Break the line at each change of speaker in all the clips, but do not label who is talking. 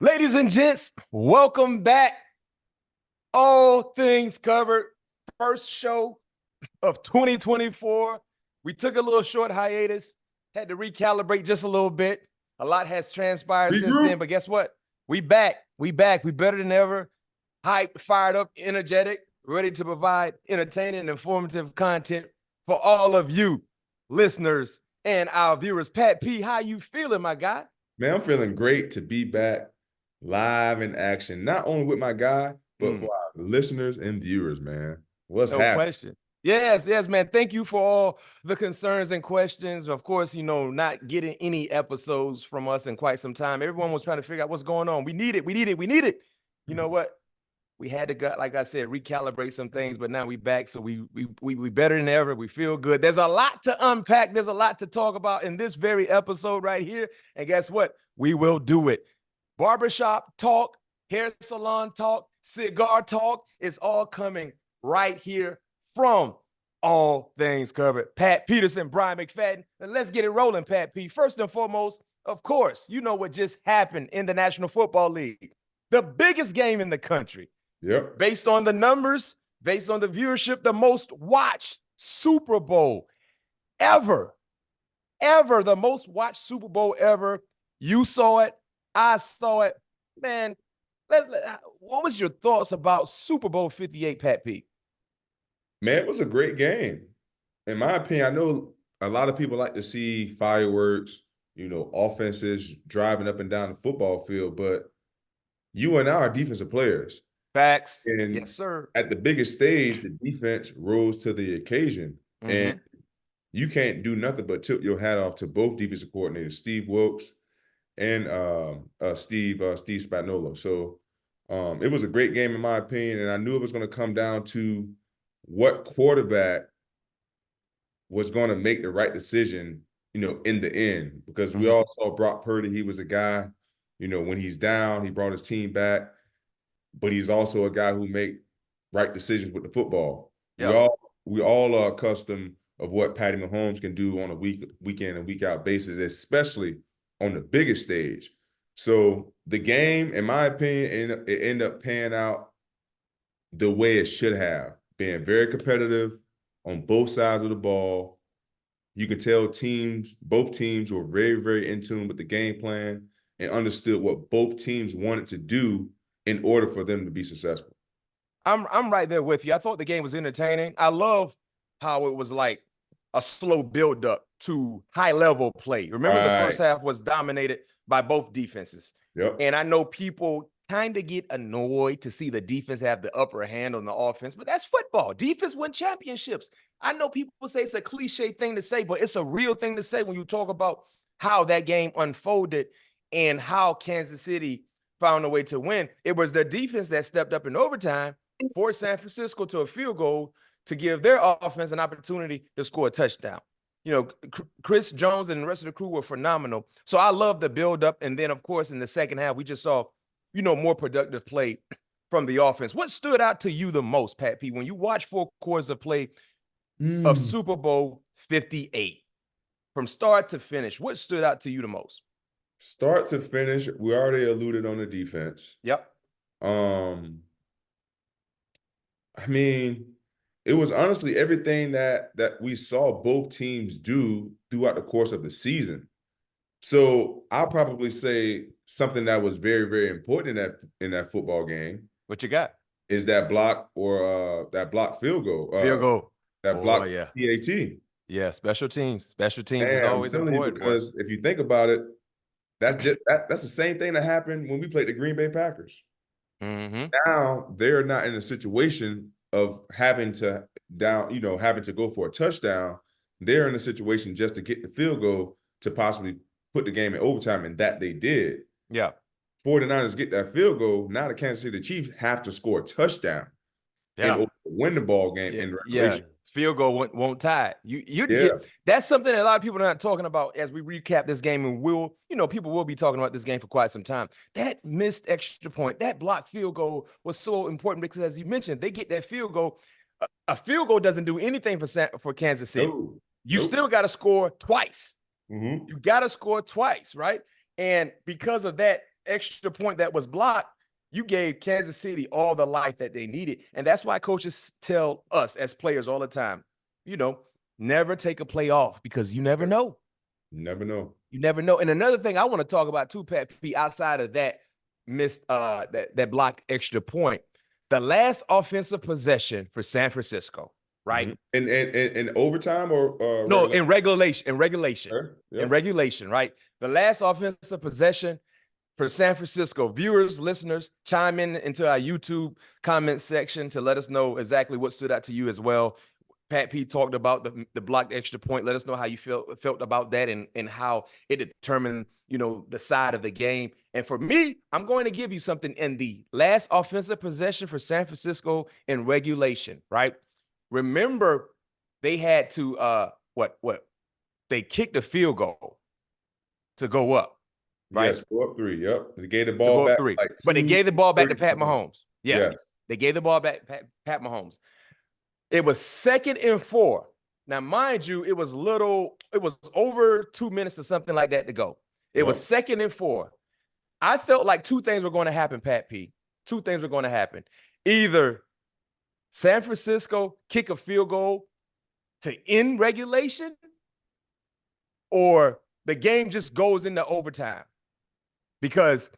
Ladies and gents, welcome back. All things covered. First show of 2024. We took a little short hiatus, had to recalibrate just a little bit. A lot has transpired since then, but guess what? We back. We back. We better than ever. Hyped, fired up, energetic, ready to provide entertaining and informative content for all of you listeners and our viewers. Pat P, how you feeling, my guy?
Man, I'm feeling great to be back live in action, not only with my guy, but for our listeners and viewers, man. What's
No
happening?
question. Yes, man. Thank you for all the concerns and questions. Of course, not getting any episodes from us in quite some time. Everyone was trying to figure out what's going on. We need it. You know what? We had to, like I said, recalibrate some things, but now we back, so we better than ever. We feel good. There's a lot to unpack. There's a lot to talk about in this very episode right here. And guess what? We will do it. Barbershop talk, hair salon talk, cigar talk, it's all coming right here from All Things Covered. Pat Peterson, Bryant McFadden. And let's get it rolling, Pat P. First and foremost, of course, you know what just happened in the National Football League. The biggest game in the country.
Yep.
Based on the numbers, based on the viewership, the most watched Super Bowl ever. The most watched Super Bowl ever. You saw it. I saw it. Man, what was your thoughts about Super Bowl 58, Pat P?
Man, it was a great game. In my opinion, I know a lot of people like to see fireworks, offenses driving up and down the football field, but you and I are defensive players.
Facts.
And
yes, sir.
At the biggest stage, the defense rose to the occasion. And you can't do nothing but tip your hat off to both defensive coordinators, Steve Wilkes and Steve Spagnuolo. So it was a great game in my opinion, and I knew it was going to come down to what quarterback was going to make the right decision, in the end. Because we all saw Brock Purdy. He was a guy, when he's down, he brought his team back, but he's also a guy who make right decisions with the football. Yep. We all are accustomed of what Patty Mahomes can do on a week in and week out basis, especially on the biggest stage. So the game, in my opinion, it ended up panning out the way it should have, being very competitive on both sides of the ball. You can tell both teams were very, very in tune with the game plan and understood what both teams wanted to do in order for them to be successful.
I'm right there with you. I thought the game was entertaining. I love how it was like a slow build-up to high-level play. Remember, the first half was dominated by both defenses.
Yep.
And I know people kind of get annoyed to see the defense have the upper hand on the offense, but that's football. Defense win championships. I know people say it's a cliche thing to say, but it's a real thing to say when you talk about how that game unfolded and how Kansas City found a way to win. It was the defense that stepped up in overtime, forced San Francisco to a field goal to give their offense an opportunity to score a touchdown. Chris Jones and the rest of the crew were phenomenal. So I love the build-up. And then, of course, in the second half, we just saw, more productive play from the offense. What stood out to you the most, Pat P, when you watch 4 quarters of play of Super Bowl 58? From start to finish, what stood out to you the most?
Start to finish, we already alluded on the defense.
Yep.
I mean, it was honestly everything that we saw both teams do throughout the course of the season. So I'll probably say something that was very, very important in that football game.
What you got?
Is that block or that block field goal. That block PAT.
Yeah, special teams. Special teams is always important.
Because if you think about it, that's the same thing that happened when we played the Green Bay Packers. Now they're not in a situation of having to go for a touchdown. They're in a situation just to get the field goal to possibly put the game in overtime, and that they did.
Yeah.
49ers get that field goal. Now the Kansas City Chiefs have to score a touchdown and win the ball game in regulation.
Field goal won't tie it. That's something that a lot of people are not talking about as we recap this game, and people will be talking about this game for quite some time. That missed extra point, that blocked field goal was so important because, as you mentioned, they get that field goal. A field goal doesn't do anything for Kansas City. You still got to score twice. You got to score twice, right? And because of that, extra point that was blocked, you gave Kansas City all the life that they needed. And that's why coaches tell us as players all the time, never take a play off because you never know.
Never know.
You never know. And another thing I want to talk about too, Pat P, outside of that missed that blocked extra point, the last offensive possession for San Francisco, right?
In overtime or
no, in regulation.
Sure. Yep.
In regulation, right? The last offensive possession for San Francisco. Viewers, listeners, chime in into our YouTube comment section to let us know exactly what stood out to you as well. Pat P talked about the blocked extra point. Let us know how you felt about that and how it determined, the side of the game. And for me, I'm going to give you something in the last offensive possession for San Francisco in regulation, right? Remember, they had to they kicked a field goal to go up, right?
Yes, go up 3. Yep. They gave the ball back.
But they gave the ball back to Pat Mahomes. Yeah. Yes. They gave the ball back to Pat Mahomes. It was 2nd and 4. Now, mind you, it was over 2 minutes or something like that to go. It was 2nd and 4. I felt like 2 things were going to happen, Pat P. 2 things were going to happen. Either San Francisco kick a field goal to end regulation, or the game just goes into overtime because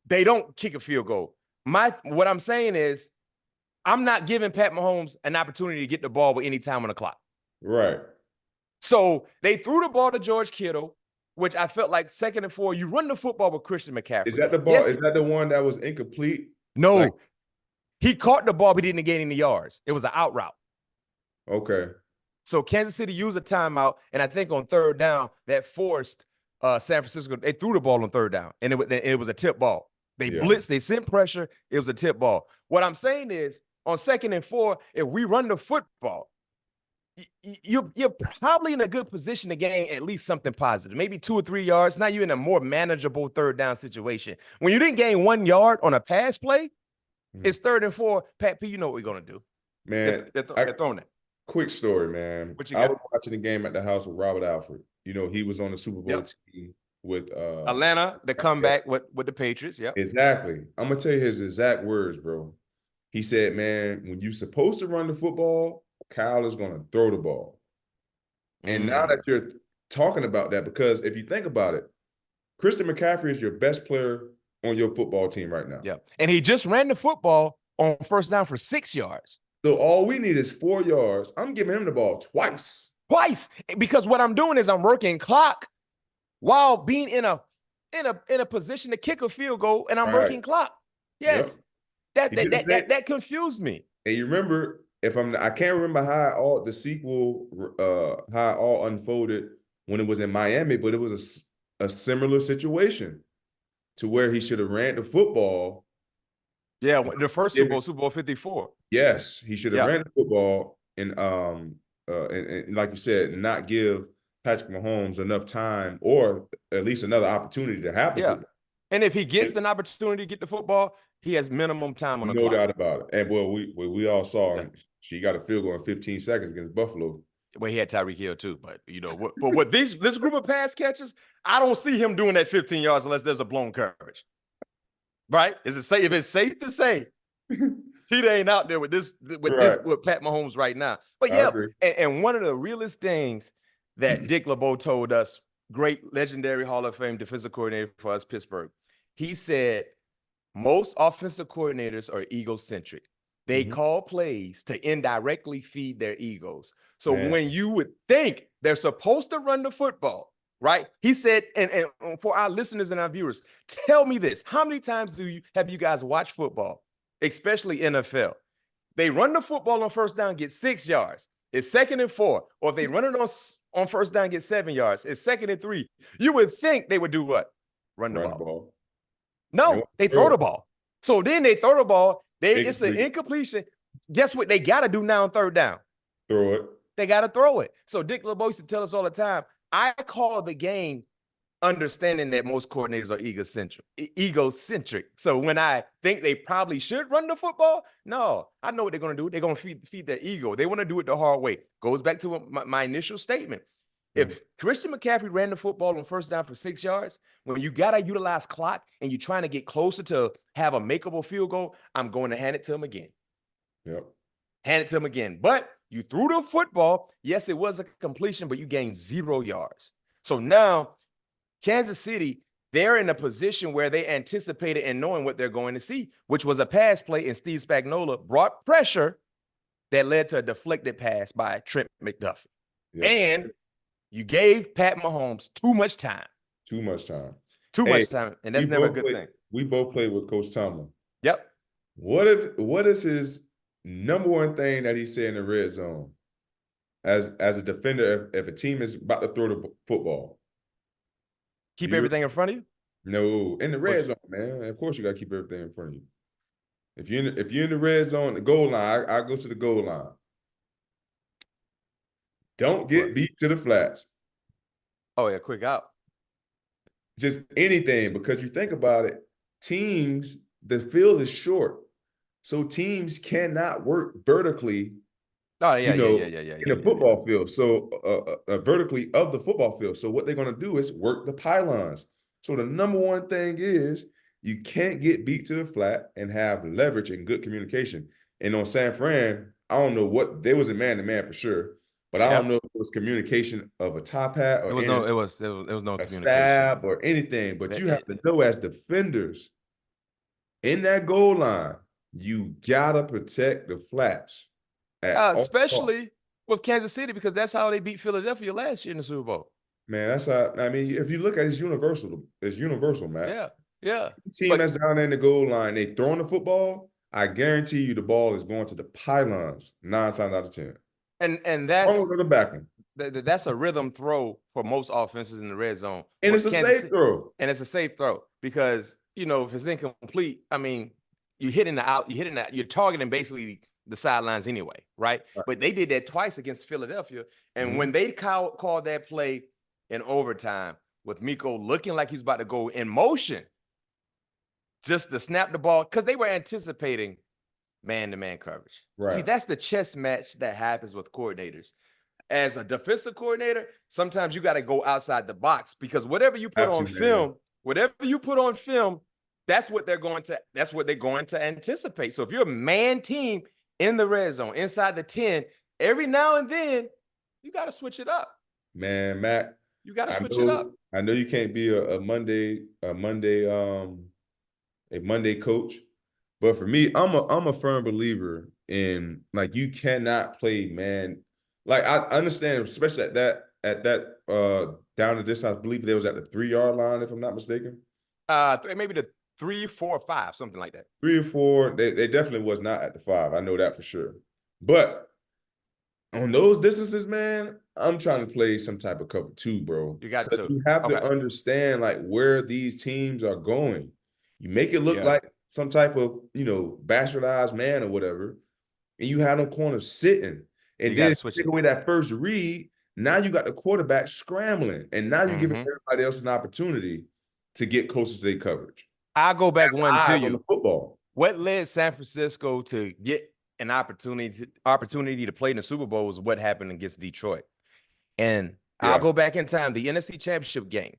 they don't kick a field goal. What I'm saying is, I'm not giving Pat Mahomes an opportunity to get the ball with any time on the clock.
Right.
So they threw the ball to George Kittle, which I felt like 2nd and 4. You run the football with Christian McCaffrey.
Is that the ball? Yes. Is that the one that was incomplete?
No. He caught the ball, but he didn't get any yards. It was an out route.
Okay.
So Kansas City used a timeout, and I think on 3rd down, that forced San Francisco. They threw the ball on 3rd down, and it was a tip ball. They blitzed. They sent pressure. It was a tip ball. What I'm saying is, on 2nd and 4, if we run the football, you're probably in a good position to gain at least something positive, maybe 2 or 3 yards. Now you're in a more manageable 3rd down situation. When you didn't gain 1 yard on a pass play, it's 3rd and 4. Pat P, you know what we're going to do.
Man,
they're throwing it.
Quick story, man. I was watching the game at the house with Robert Alfred. He was on the Super Bowl team with
Atlanta, the comeback with the Patriots. Yep.
Exactly. I'm going to tell you his exact words, bro. He said, man, when you're supposed to run the football, Kyle is going to throw the ball. And now that you're talking about that, because if you think about it, Christian McCaffrey is your best player on your football team right now.
Yeah. And he just ran the football on 1st down for 6 yards.
So all we need is 4 yards. I'm giving him the ball twice.
Because what I'm doing is I'm working clock while being in a position to kick a field goal, and I'm working clock. Yes. Yep. That confused me.
And you remember, I can't remember how all unfolded when it was in Miami, but it was a similar situation to where he should have ran the football.
Yeah, the first Super Bowl 54.
Yes, he should have ran the football and like you said, not give Patrick Mahomes enough time or at least another opportunity to have the football.
And if he gets an opportunity to get the football, he has minimum time on the clock.
No doubt about it. And well, we all saw she got a field goal in 15 seconds against Buffalo.
Well, he had Tyreek Hill too, but what this group of pass catchers, I don't see him doing that 15 yards unless there's a blown coverage. Right? Is it safe? If it's safe to say, he ain't out there with Pat Mahomes right now. But and one of the realest things that Dick LeBeau told us, great legendary Hall of Fame defensive coordinator for us, Pittsburgh, he said most offensive coordinators are egocentric. They call plays to indirectly feed their egos. So when you would think they're supposed to run the football, right? He said, and for our listeners and our viewers, tell me this. How many times have you guys watched football, especially NFL? They run the football on 1st down, get 6 yards. It's 2nd and 4. Or if they run it on 1st down, get 7 yards. It's 2nd and 3. You would think they would do what? Run the ball. No, they throw the ball. So then they throw the ball. It's an incompletion. Guess what they got to do now on 3rd down?
Throw it.
They got to throw it. So Dick LeBeau used to tell us all the time, I call the game understanding that most coordinators are egocentric. So when I think they probably should run the football, no, I know what they're going to do. They're going to feed their ego. They want to do it the hard way. Goes back to my initial statement. If Christian McCaffrey ran the football on first down for 6 yards, when you got to utilize clock and you're trying to get closer to have a makeable field goal, I'm going to hand it to him again.
Yep.
Hand it to him again. But you threw the football. Yes, it was a completion, but you gained 0 yards. So now Kansas City, they're in a position where they anticipated and knowing what they're going to see, which was a pass play, and Steve Spagnuolo brought pressure that led to a deflected pass by Trent McDuffie. Yep. And you gave Pat Mahomes too much time.
Too much time.
Too much time, and that's never a good thing.
We both played with Coach Tomlin.
Yep.
What is his number one thing that he said in the red zone as a defender if a team is about to throw the football?
Keep everything in front of you?
No, in the red zone, man. Of course, you got to keep everything in front of you. If you're in the red zone, the goal line, I go to the goal line. Don't get beat to the flats.
Oh, yeah, quick out.
Just anything, because you think about it, teams, the field is short. So teams cannot work vertically.
Oh, yeah,
in the football field. So vertically of the football field. So what they're going to do is work the pylons. So the number one thing is you can't get beat to the flat and have leverage and good communication. And on San Fran, I don't know what, there was a man-to-man for sure, but I don't know if it was communication of a top hat or
it was no
a
communication.
stab or anything. But you have to know as defenders in that goal line, you gotta protect the flats.
Especially with Kansas City, because that's how they beat Philadelphia last year in the Super Bowl.
Man, that's how, I mean, if you look at it, it's universal, man.
Yeah.
The team that's down there in the goal line, they throwing the football, I guarantee you the ball is going to the pylons 9 times out of 10.
And that's
the back end.
That's a rhythm throw for most offenses in the red zone.
And it's a safe throw.
And it's a safe throw because, if it's incomplete, I mean, you're targeting basically the sidelines anyway, right? But they did that twice against Philadelphia. And when they called that play in overtime with Miko looking like he's about to go in motion just to snap the ball, because they were anticipating man-to-man coverage. Right. See, that's the chess match that happens with coordinators. As a defensive coordinator, sometimes you got to go outside the box because whatever you put on film, that's what they're going to anticipate. So if you're a man team in the red zone, inside the 10, every now and then, you got to switch it up.
Man, Mac,
you got to switch it up.
I know you can't be a Monday coach, but for me, I'm a firm believer in, like, you cannot play man. Like, I understand, especially at that down to this, I believe they was at the 3-yard line, if I'm not mistaken.
Maybe the 3, 4, 5, something like that.
3 or 4, they definitely was not at the 5. I know that for sure. But on those distances, man, I'm trying to play some type of cover 2, bro.
You got to.
You have to understand, like, where these teams are going. You make it look like some type of, bastardized man or whatever, and you have them corners sitting. And then take away that first read, now you got the quarterback scrambling, and now you're giving everybody else an opportunity to get closer to their coverage.
I'll go back one to you.
Football.
What led San Francisco to get an opportunity to play in the Super Bowl was what happened against Detroit. And I'll go back in time. The NFC Championship game,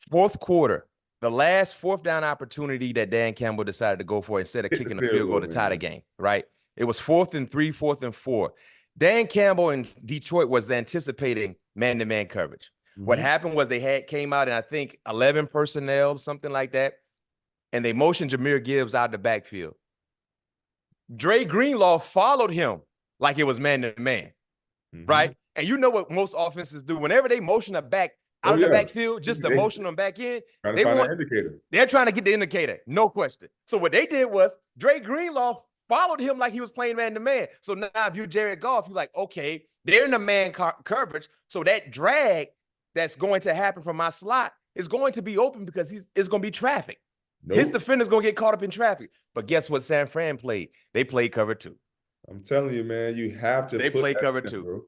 fourth quarter, the last fourth down opportunity that Dan Campbell decided to go for instead of kicking the field goal to tie the game, right? It was 4th and 3, 4th and 4. Dan Campbell in Detroit was anticipating man-to-man coverage. What happened was they came out in, I think, 11 personnel, something like that, and they motioned Jahmyr Gibbs out of the backfield. Dre Greenlaw followed him like it was man-to-man, right? And you know what most offenses do. Whenever they motion a back out of the backfield, just to motion them back in, they're trying to get the indicator, no question. So what they did was Dre Greenlaw followed him like he was playing man-to-man. So now if you're Jared Goff, you're like, okay, they're in the man coverage, so that drag that's going to happen from my slot is going to be open because it's going to be traffic. His defender's going to get caught up in traffic. But guess what San Fran played? They played cover 2.
I'm telling you, man, you have to.
They play cover 2.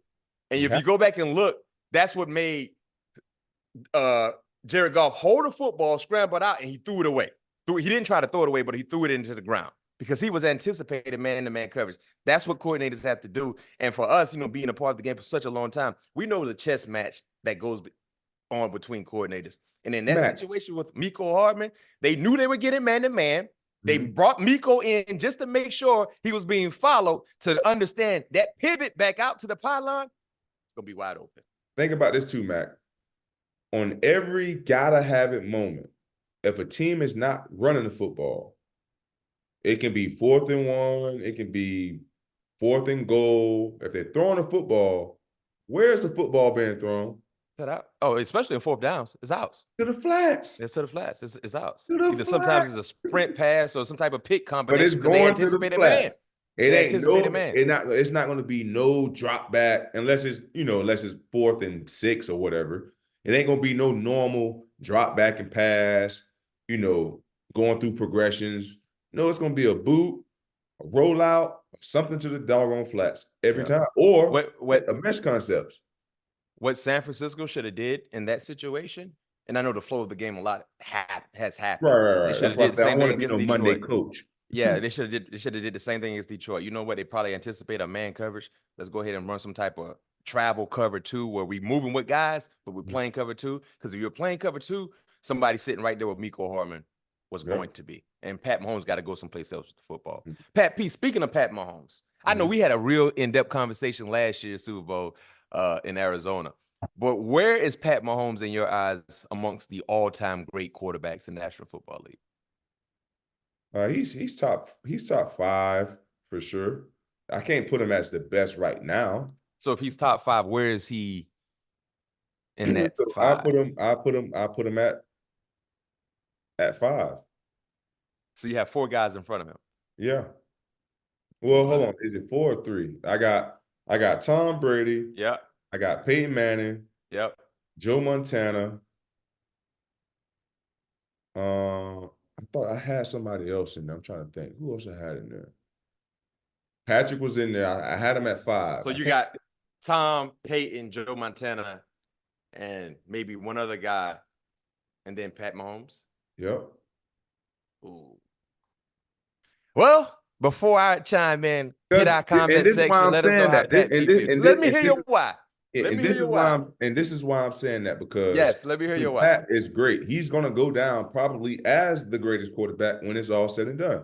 And if you go back and look, that's what made Jared Goff hold the football, scrambled out, and he threw it away. He didn't try to throw it away, but he threw it into the ground. because he was anticipating man-to-man coverage. That's what coordinators have to do. And for us, being a part of the game for such a long time, we know the chess match that goes on between coordinators. And in that situation with Mecole Hardman, they knew they were getting man-to-man. They brought Mecole in just to make sure he was being followed, to understand that pivot back out to the pylon, it's going to be wide open.
Think about this too, Mac. On every gotta-have-it moment, if a team is not running the football, it can be 4th and 1. It can be 4th and goal. If they're throwing the football, where's the football being thrown?
Oh, especially in 4th downs, it's ours.
To the flats.
It's to the flats. It's ours.
Either
sometimes it's a sprint pass or some type of pick combination.
But it's going to the flats. It's not going to be no drop back unless it's 4th and 6 or whatever. It ain't going to be no normal drop back and pass, going through progressions. No, it's going to be a boot, a rollout, something to the doggone flats every time, or a mesh concepts.
What San Francisco should have did in that situation, and I know the flow of the game a lot has happened.
Right. They should have did the same thing against Detroit. Monday coach.
Yeah, they should have did the same thing against Detroit. You know what? They probably anticipate a man coverage. Let's go ahead and run some type of travel cover 2 where we moving with guys, but we're playing cover 2. Because if you're playing cover 2, somebody's sitting right there with Mecole Hardman was going to be. And Pat Mahomes got to go someplace else with the football. Pat P, speaking of Pat Mahomes, I know we had a real in-depth conversation last year, Super Bowl in Arizona. But where is Pat Mahomes in your eyes amongst the all-time great quarterbacks in the National Football League?
He's top 5 for sure. I can't put him as the best right now.
So if he's top 5, where is he in that 5?
I put him at 5.
So you have 4 guys in front of him.
Yeah. Well, hold on. Is it 4 or 3? I got Tom Brady.
Yeah.
I got Peyton Manning.
Yep.
Joe Montana. I thought I had somebody else in there. I'm trying to think. Who else I had in there? Patrick was in there. I had him at 5.
So you got Tom, Peyton, Joe Montana, and maybe one other guy, and then Pat Mahomes?
Yep.
Ooh. Well, before I chime in, hit our comment section. Let us know how Pat feels. Let me hear your why.
And this is why I'm saying that, because
let me hear your why.
Pat is great. He's going to go down probably as the greatest quarterback when it's all said and done.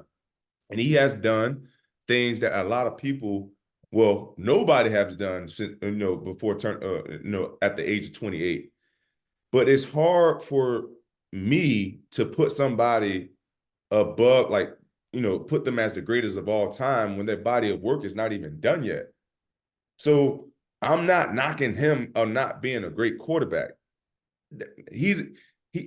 And he has done things that a lot of people, nobody has done since before at the age of 28. But it's hard for me to put somebody above, put them as the greatest of all time when their body of work is not even done yet. So I'm not knocking him on not being a great quarterback. He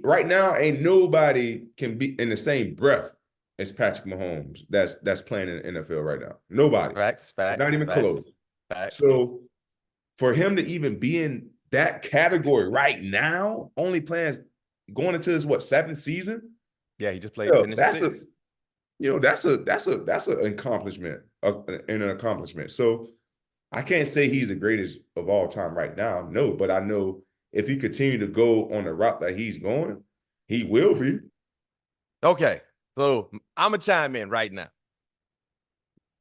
right now ain't nobody can be in the same breath as Patrick Mahomes that's playing in the NFL right now. Nobody.
Facts.
Not even close.
Facts.
So for him to even be in that category right now, only playing going into his 7th season?
Yeah, he just played.
That's an accomplishment, an accomplishment. So I can't say he's the greatest of all time right now. No, but I know if he continue to go on the route that he's going, he will be.
Okay, so I'm going to chime in right now.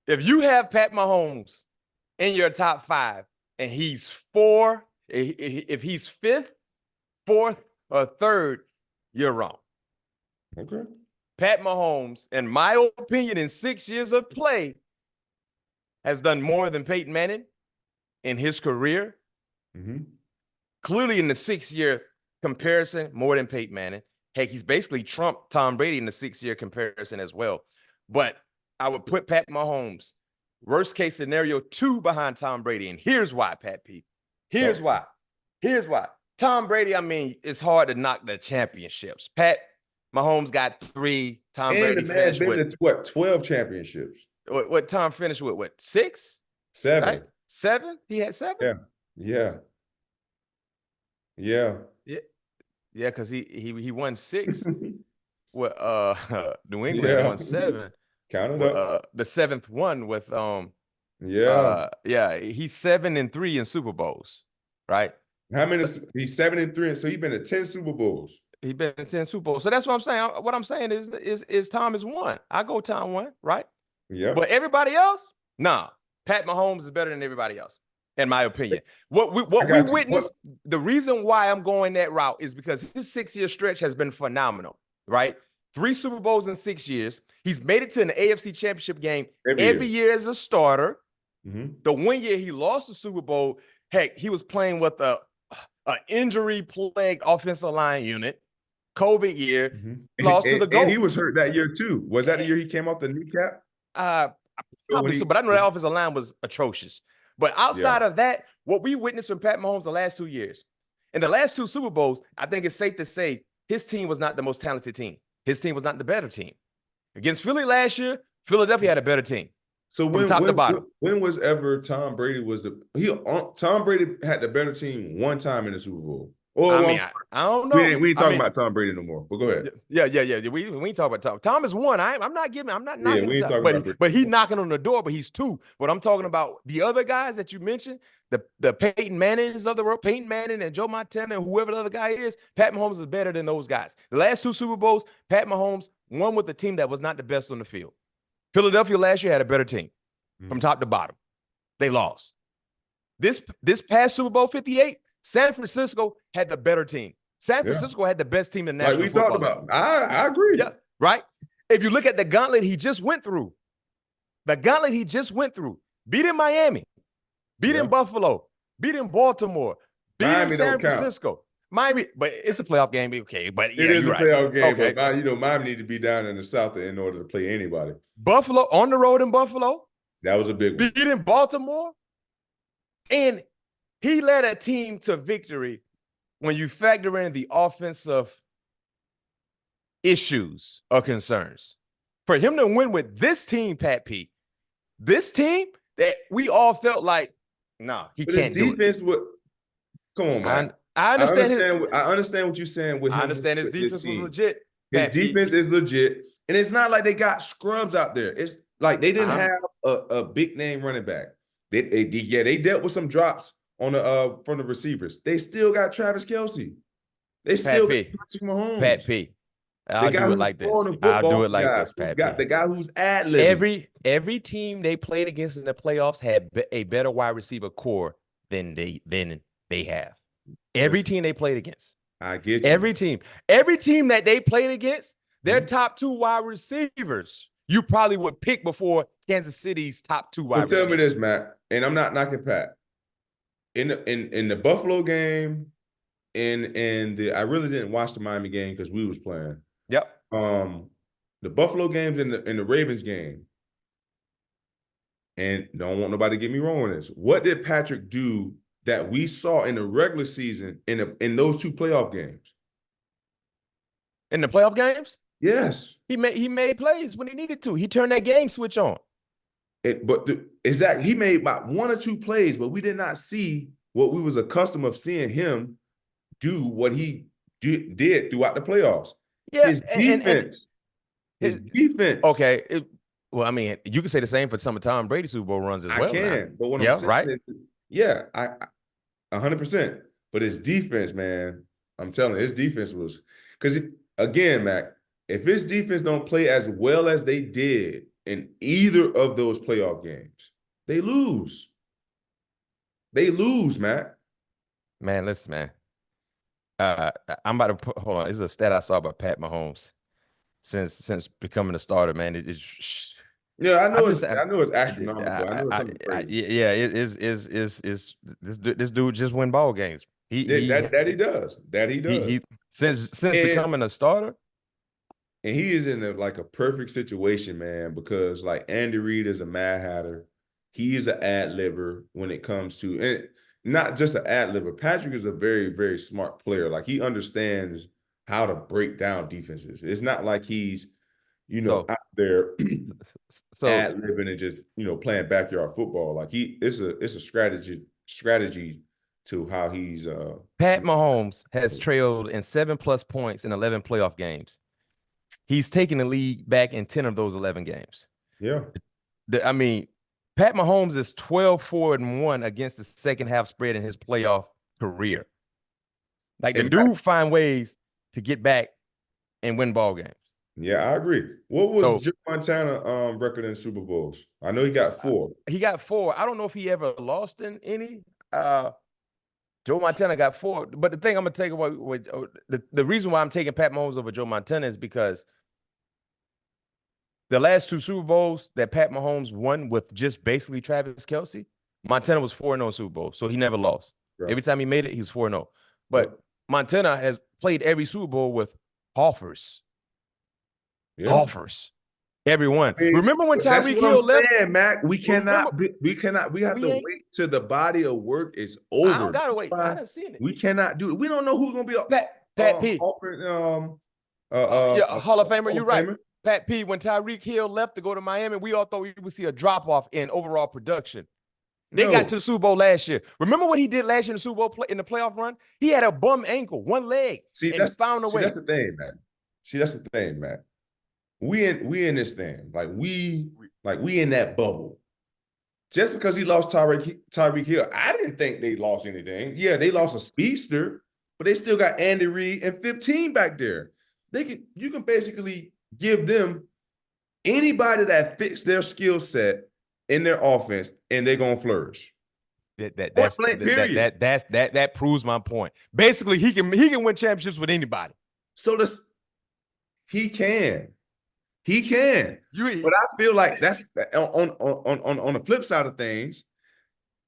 If you have Pat Mahomes in your top 5 and he's 4, if he's 5th, 4th, or 3rd, you're wrong.
Okay.
Pat Mahomes, in my opinion, in 6 years of play, has done more than Peyton Manning in his career. Clearly, in the 6-year comparison, more than Peyton Manning. Heck, he's basically trumped Tom Brady in the 6-year comparison as well. But I would put Pat Mahomes, worst case scenario, 2 behind Tom Brady. And here's why, Pat P. Here's why. Tom Brady, it's hard to knock the championships. Pat Mahomes got 3. Tom Brady finished with
12 championships.
What Tom finished with? 6?
7.
Right? 7? He had 7?
Yeah.
Because he won 6. With New England won 7.
Count it up.
The 7th one with he's 7-3 in Super Bowls, right?
How many? He's 7-3, so he's been to 10 Super Bowls.
He's been in 10 Super Bowls. So that's what I'm saying. What I'm saying is Tom is one. I go Tom one, right?
Yeah.
But everybody else, nah. Pat Mahomes is better than everybody else, in my opinion. What we witnessed, the reason why I'm going that route is because his 6-year stretch has been phenomenal, right? 3 Super Bowls in 6 years. He's made it to an AFC Championship game every year as a starter. The 1 year he lost the Super Bowl, heck, he was playing with a injury-plagued offensive line unit. COVID year, lost to the GOAT.
And he was hurt that year too. Was that the year he came off the kneecap?
Probably so, but I know that offensive line was atrocious. But outside of that, what we witnessed from Pat Mahomes the last 2 years, in the last 2 Super Bowls, I think it's safe to say his team was not the most talented team. His team was not the better team. Against Philly last year, Philadelphia had a better team.
So when was ever Tom Brady Tom Brady had the better team one time in the Super Bowl?
I don't know.
We ain't talking about Tom Brady no more. But go ahead.
Yeah. We ain't talking about Tom. Tom is one. I'm not knocking
we ain't
Tom, but he's knocking on the door. But he's 2. But I'm talking about the other guys that you mentioned, the Peyton Mannings of the world, Peyton Manning and Joe Montana and whoever the other guy is. Pat Mahomes is better than those guys. The last 2 Super Bowls, Pat Mahomes won with a team that was not the best on the field. Philadelphia last year had a better team from top to bottom. They lost. This past Super Bowl 58. San Francisco had the better team. San Francisco had the best team in the National Football League.
Like we talked about. I agree.
Yeah, right? If you look at the gauntlet he just went through, beat in Miami, beat in Buffalo, beat in Baltimore, beat in San Francisco. Miami, but it's a playoff game, okay. But yeah,
it is a playoff game.
Okay.
But Miami need to be down in the South in order to play anybody.
Buffalo, on the road in Buffalo.
That was a big one.
Beat in Baltimore. And he led a team to victory when you factor in the offensive issues or concerns. For him to win with this team, Pat P, this team that we all felt like, nah, he can't do it.
Come on, man.
I understand.
I understand what you're saying with him.
I understand his defense was legit.
His defense is legit. And it's not like they got scrubs out there. It's like they didn't have a big name running back. They dealt with some drops on the from the receivers. They still got Travis Kelce. They still got Patrick Mahomes.
Pat P. I'll do it like this. I'll do it like this, Pat P.
The guy who's ad-libbing.
Every team they played against in the playoffs had a better wide receiver core than they have. Every team they played against.
I get you.
Every team that they played against, their top 2 wide receivers, you probably would pick before Kansas City's top 2 wide receivers.
So tell me this, Matt, and I'm not knocking Pat. In the Buffalo game, I really didn't watch the Miami game because we was playing.
Yep.
The Buffalo games and the Ravens game, and don't want nobody to get me wrong on this. What did Patrick do that we saw in the regular season in those 2 playoff games?
In the playoff games?
Yes.
He made plays when he needed to. He turned that game switch on.
He made about 1 or 2 plays, but we did not see what we was accustomed of seeing him do what he did throughout the playoffs.
Yeah,
his defense. His defense.
Okay. Well, I mean, you can say the same for some of Tom Brady's Super Bowl runs as well.
I can, but what I'm saying is, I 100%. But his defense, man, I'm telling you, his defense was because again, Mac, if his defense don't play as well as they did in either of those playoff games, they lose. They lose, Matt.
Man, listen, man. I'm about to put, hold on. It's a stat I saw about Pat Mahomes since becoming a starter, man.
Yeah, I know it's astronomical. I know it's something crazy.
Yeah, it is this dude just win ball games. He
does.
Since becoming a starter.
And he is in a perfect situation, man, because like Andy Reid is a Mad Hatter. He is an ad-libber when it comes to, and not just an ad-libber. Patrick is a very, very smart player. Like he understands how to break down defenses. It's not like he's, out there ad-libbing and just, playing backyard football. Like it's a strategy to how he's
Pat Mahomes has trailed in 7+ points in 11 playoff games. He's taken the lead back in 10 of those 11 games.
Yeah.
Pat Mahomes is 12-4-1 against the second half spread in his playoff career. Like the dude find ways to get back and win ball games.
Yeah, I agree. What was Joe Montana record in Super Bowls? I know he got 4.
He got 4. I don't know if he ever lost in any. Joe Montana got 4. But the thing I'm gonna take away with the reason why I'm taking Pat Mahomes over Joe Montana is because the last 2 Super Bowls that Pat Mahomes won with just basically Travis Kelce, Montana was 4-0 Super Bowl, so he never lost. Right. Every time he made it, he was 4-0. But Montana has played every Super Bowl with offers. Yeah. Offers. Everyone. I mean, remember when Tyreek Hill left?
Mac, we cannot. We have to wait till the body of work is over.
I don't gotta wait. I done seen it.
We cannot do it. We don't know who's gonna be
Pat P.
Hall
of Famer. You're right. Pat P. When Tyreek Hill left to go to Miami, we all thought we would see a drop off in overall production. They got to the Super Bowl last year. Remember what he did last year in the Super Bowl in the playoff run? He had a bum ankle, one leg, and found a way.
That's the thing, man. That's the thing, man. We in this thing. Like we in that bubble. Just because he lost Tyreek Hill, I didn't think they lost anything. Yeah, they lost a speedster, but they still got Andy Reid and 15 back there. You can basically give them anybody that fits their skill set in their offense, and they're gonna flourish.
That proves my point. Basically, he can win championships with anybody.
So he can. But I feel like that's on the flip side of things.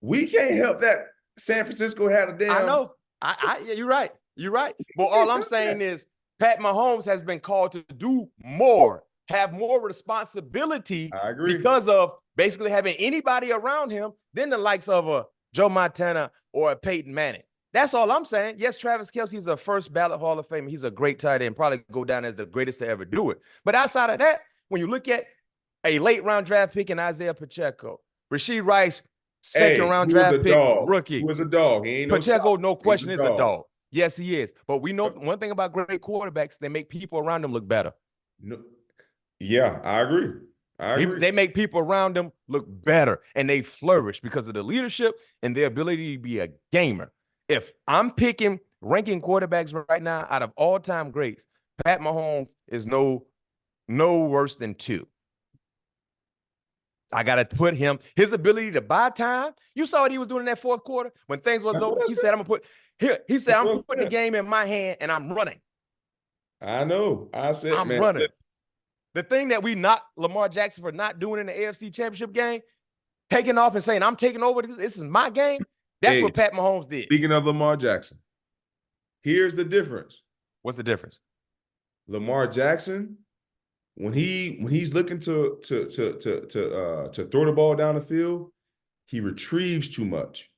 We can't help that San Francisco had a damn.
I know. Yeah, you're right. You're right. But all I'm saying is Pat Mahomes has been called to do more, have more responsibility.
I agree.
Because of basically having anybody around him than the likes of a Joe Montana or a Peyton Manning. That's all I'm saying. Yes, Travis Kelce is a first ballot Hall of Famer. He's a great tight end, probably go down as the greatest to ever do it. But outside of that, when you look at a late round draft pick in Isaiah Pacheco, Rashee Rice, second round draft pick, rookie.
He was a dog. He ain't
Pacheco, no question, is a dog. Yes, he is. But we know one thing about great quarterbacks, they make people around them look better.
No. Yeah, I agree.
They make people around them look better, and they flourish because of the leadership and their ability to be a gamer. If I'm ranking quarterbacks right now out of all-time greats, Pat Mahomes is no worse than 2. I got to put him, his ability to buy time. You saw what he was doing in that fourth quarter when things was over. He said, I'm putting the game in my hand and I'm running.
I know.
I'm running. The thing that we knocked Lamar Jackson for not doing in the AFC Championship game, taking off and saying, I'm taking over, this is my game. That's what Pat Mahomes did.
Speaking of Lamar Jackson, here's the difference.
What's the difference?
Lamar Jackson, when he's looking to throw the ball down the field, he retrieves too much.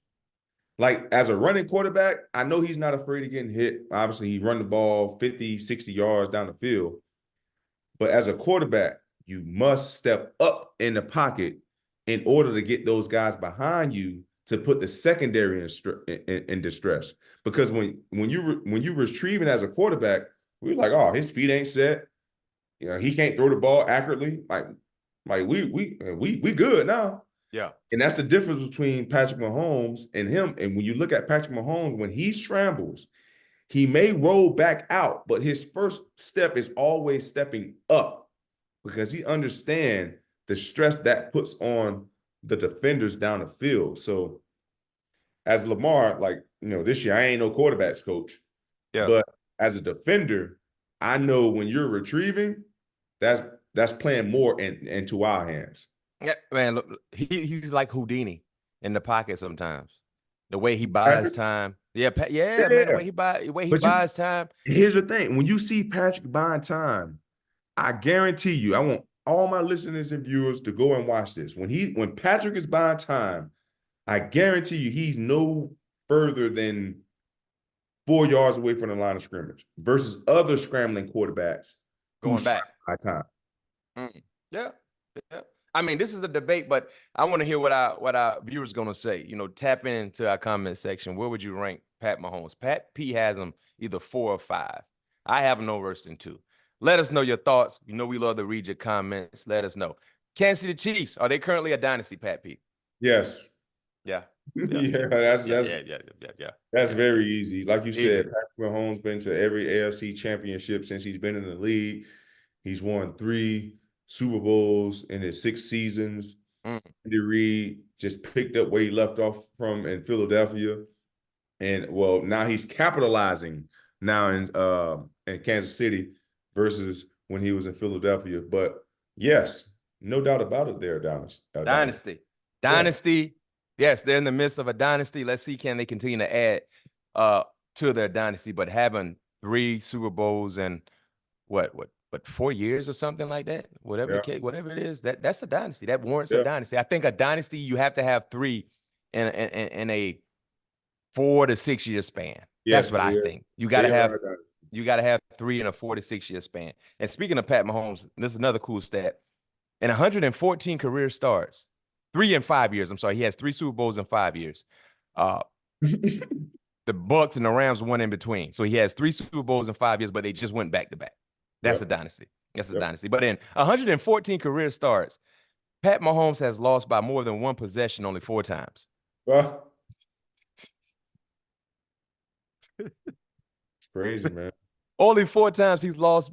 Like, as a running quarterback, I know he's not afraid of getting hit. Obviously, he run the ball 50, 60 yards down the field. But as a quarterback, you must step up in the pocket in order to get those guys behind you to put the secondary in distress. Because when you retrieving as a quarterback, we're like, oh, his feet ain't set. You know, he can't throw the ball accurately. Like we good now.
Yeah.
And that's the difference between Patrick Mahomes and him. And when you look at Patrick Mahomes, when he scrambles, he may roll back out, but his first step is always stepping up because he understands the stress that puts on the defenders down the field. So as Lamar, this year, I ain't no quarterbacks coach.
Yeah.
But as a defender, I know when you're retrieving, that's playing more into our hands.
Yeah, man, look, he's like Houdini in the pocket sometimes. The way he buys time. Yeah, man, the way he buys time.
Here's the thing. When you see Patrick buying time, I guarantee you, I want all my listeners and viewers to go and watch this. When Patrick is buying time, I guarantee you he's no further than 4 yards away from the line of scrimmage versus other scrambling quarterbacks
going back
by time.
Yeah. I mean, this is a debate, but I want to hear what our viewers going to say. You know, tap into our comment section. Where would you rank Pat Mahomes? Pat P has him either 4 or 5. I have him no worse than 2. Let us know your thoughts. You know we love to read your comments. Let us know. Kansas City Chiefs, are they currently a dynasty, Pat P?
Yes.
Yeah.
Yeah, that's very easy. Like you said,
Easy.
Patrick Mahomes been to every AFC championship since he's been in the league. He's won 3 Super Bowls in his 6 seasons. Andy Reid just picked up where he left off from in Philadelphia. And well, now he's capitalizing now in Kansas City versus when he was in Philadelphia. But yes, no doubt about it, they're
Dynasty.
Yeah.
Yes, they're in the midst of a dynasty. Let's see, can they continue to add to their dynasty? But having 3 Super Bowls and what 4 years or something like that, whatever it is, that's a dynasty. That warrants a dynasty. I think a dynasty, you have to have 3 in a 4 to 6 year span.
Yes,
That's what I think. You got to have 3 in a 4 to 6 year span. And speaking of Pat Mahomes, this is another cool stat. In 114 career starts, 3 in 5 years. I'm sorry, he has 3 Super Bowls in 5 years. The Bucks and the Rams won in between. So he has 3 Super Bowls in 5 years, but they just went back to back. That's a dynasty. That's a dynasty. But in 114 career starts, Pat Mahomes has lost by more than 1 possession only 4 times.
Crazy, man.
Only 4 times he's lost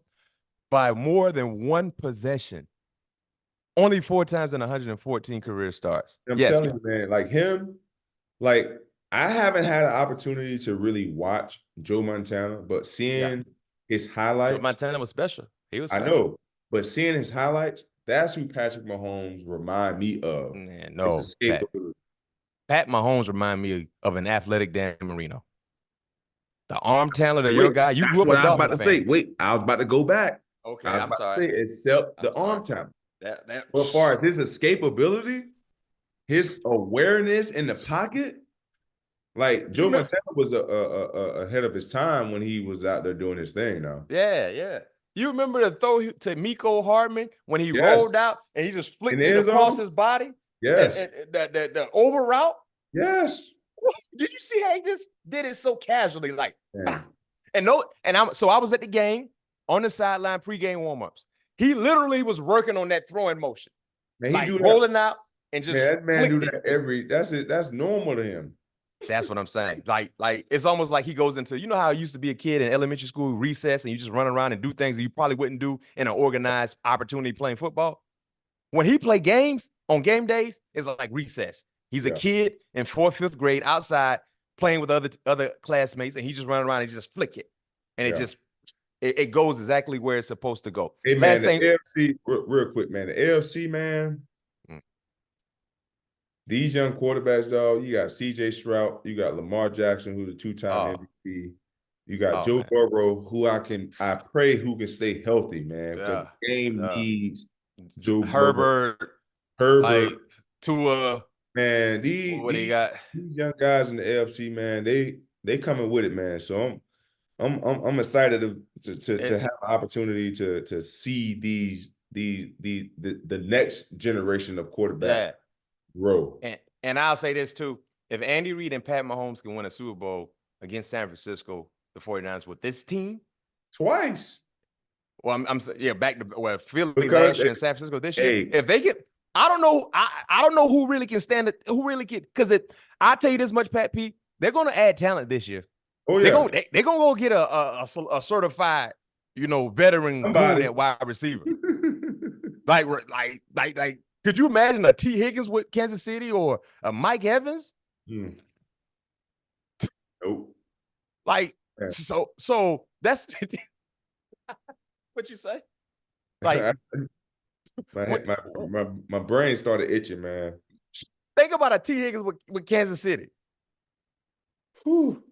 by more than 1 possession. Only 4 times in 114 career starts.
I'm telling you, man, like him, like I haven't had an opportunity to really watch Joe Montana, but seeing his highlights.
Joe Montana was special. He was special.
I know, but seeing his highlights, that's who Patrick Mahomes remind me of.
Man, no, Pat Mahomes remind me of an athletic Dan Marino. The arm talent of your guy. You grew up
what I was about to say. Wait, I was about to go back.
Okay,
I was about to say, except the arm talent.
That
But as far as his escapability, his awareness in the pocket, like Joe Montana was ahead of his time when he was out there doing his thing. Now,
yeah. You remember the throw to Mecole Hardman when he rolled out and he just flicked it across his body?
Yes.
And the over route?
Yes.
Did you see how he just did it so casually? Like, and I was at the game on the sideline pregame warmups. He literally was working on that throwing motion.
Man,
like rolling out and just
that man do that that's normal to him.
That's what I'm saying. Like it's almost like he goes into, you know how I used to be a kid in elementary school, recess, and you just run around and do things that you probably wouldn't do in an organized opportunity playing football. When he play games on game days, it's like recess. He's a kid in 4th, 5th grade outside playing with other classmates, and he just run around and just flick it. And it goes exactly where it's supposed to go.
Hey, man, AFC, real quick, man. The AFC, man, these young quarterbacks, dog, you got C.J. Stroud, you got Lamar Jackson, who's a 2-time MVP. You got Joe Burrow, who I pray who can stay healthy, man, because the game needs Joe
Herbert, like, Tua.
Man, these young guys in the AFC, man, they coming with it, man. So I'm excited to have an opportunity to see the next generation of quarterback grow.
And I'll say this too: if Andy Reid and Pat Mahomes can win a Super Bowl against San Francisco, the 49ers with this team
twice.
Well, I'm back to Philly last year and San Francisco this year. If they get, I don't know who really can stand it, who really can, because I'll tell you this much, Pat P, they're gonna add talent this year. Oh yeah, they're gonna go get a certified, veteran at wide receiver. like, could you imagine a T. Higgins with Kansas City or a Mike Evans?
Nope.
So that's what you say? Like,
my brain started itching, man.
Think about a T. Higgins with Kansas City. Whew.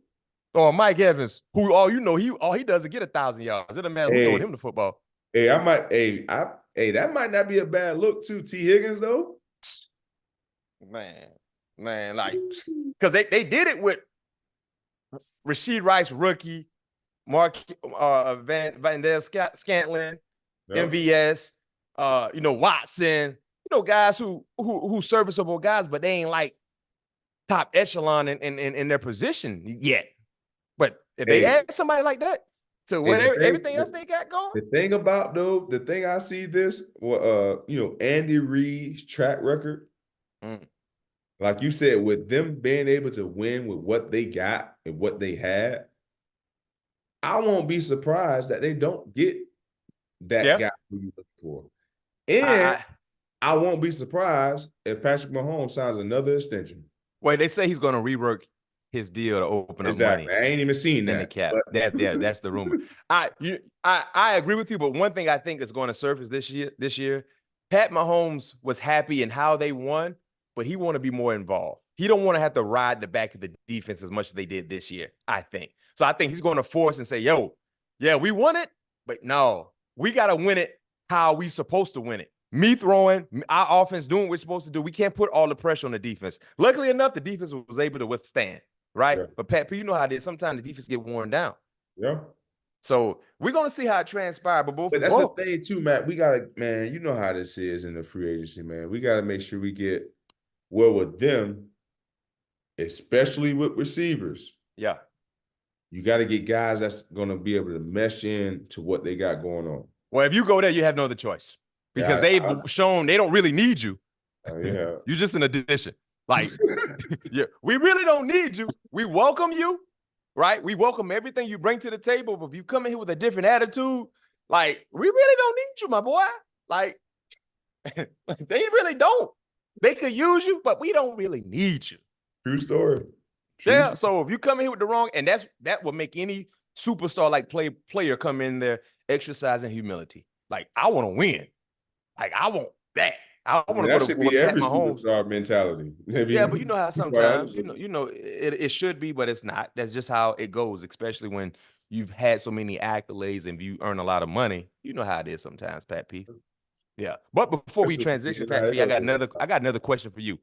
Or Mike Evans, who all he does is get 1,000 yards. It doesn't matter who's throwing him the football.
That might not be a bad look too. T. Higgins though,
man, like, because they did it with Rashid Rice, rookie, Mark Van Der Scantlin, MVS, Watson, guys who serviceable guys, but they ain't like top echelon in their position yet. But if they add somebody like that to everything else they got going.
The thing I see this, Andy Reid's track record, like you said, with them being able to win with what they got and what they had, I won't be surprised that they don't get that
Yeah.
guy who you look for. And
I
I won't be surprised if Patrick Mahomes signs another extension.
Wait, they say he's going to rework his deal to open up
Exactly.
money
I ain't even seen
in the
that.
cap.
But
That's the rumor. I agree with you, but one thing I think is going to surface this year, Pat Mahomes was happy in how they won, but he want to be more involved. He don't want to have to ride the back of the defense as much as they did this year, I think. So I think he's going to force and say, yo, yeah, we won it, but no, we got to win it how we supposed to win it. Me throwing, our offense doing what we're supposed to do. We can't put all the pressure on the defense. Luckily enough, the defense was able to withstand, right?
yeah.
But Pat, you know how it is. Sometimes the defense get worn down.
Yeah.
So we're gonna see how it transpires.
But that's the thing too, Matt. We gotta, man, you know how this is in the free agency, man. We gotta make sure we get well with them, especially with receivers.
Yeah.
You got to get guys that's gonna be able to mesh in to what they got going on.
Well, if you go there, you have no other choice because they've shown they don't really need you.
Yeah.
You're just an addition. Like, yeah, we really don't need you. We welcome you, right? We welcome everything you bring to the table. But if you come in here with a different attitude, like, we really don't need you, my boy. Like, they really don't. They could use you, but we don't really need you.
True story.
Yeah. So if you come in here with the wrong, and that will make any superstar like player come in there exercising humility. Like, I want to win. Like, I want that. I want to go to
be every
Mahomes.
superstar mentality.
Yeah, but you know how sometimes it should be, but it's not. That's just how it goes, especially when you've had so many accolades and you earn a lot of money. You know how it is sometimes, Pat P. Yeah. But before we transition, Pat P, I got another question for you.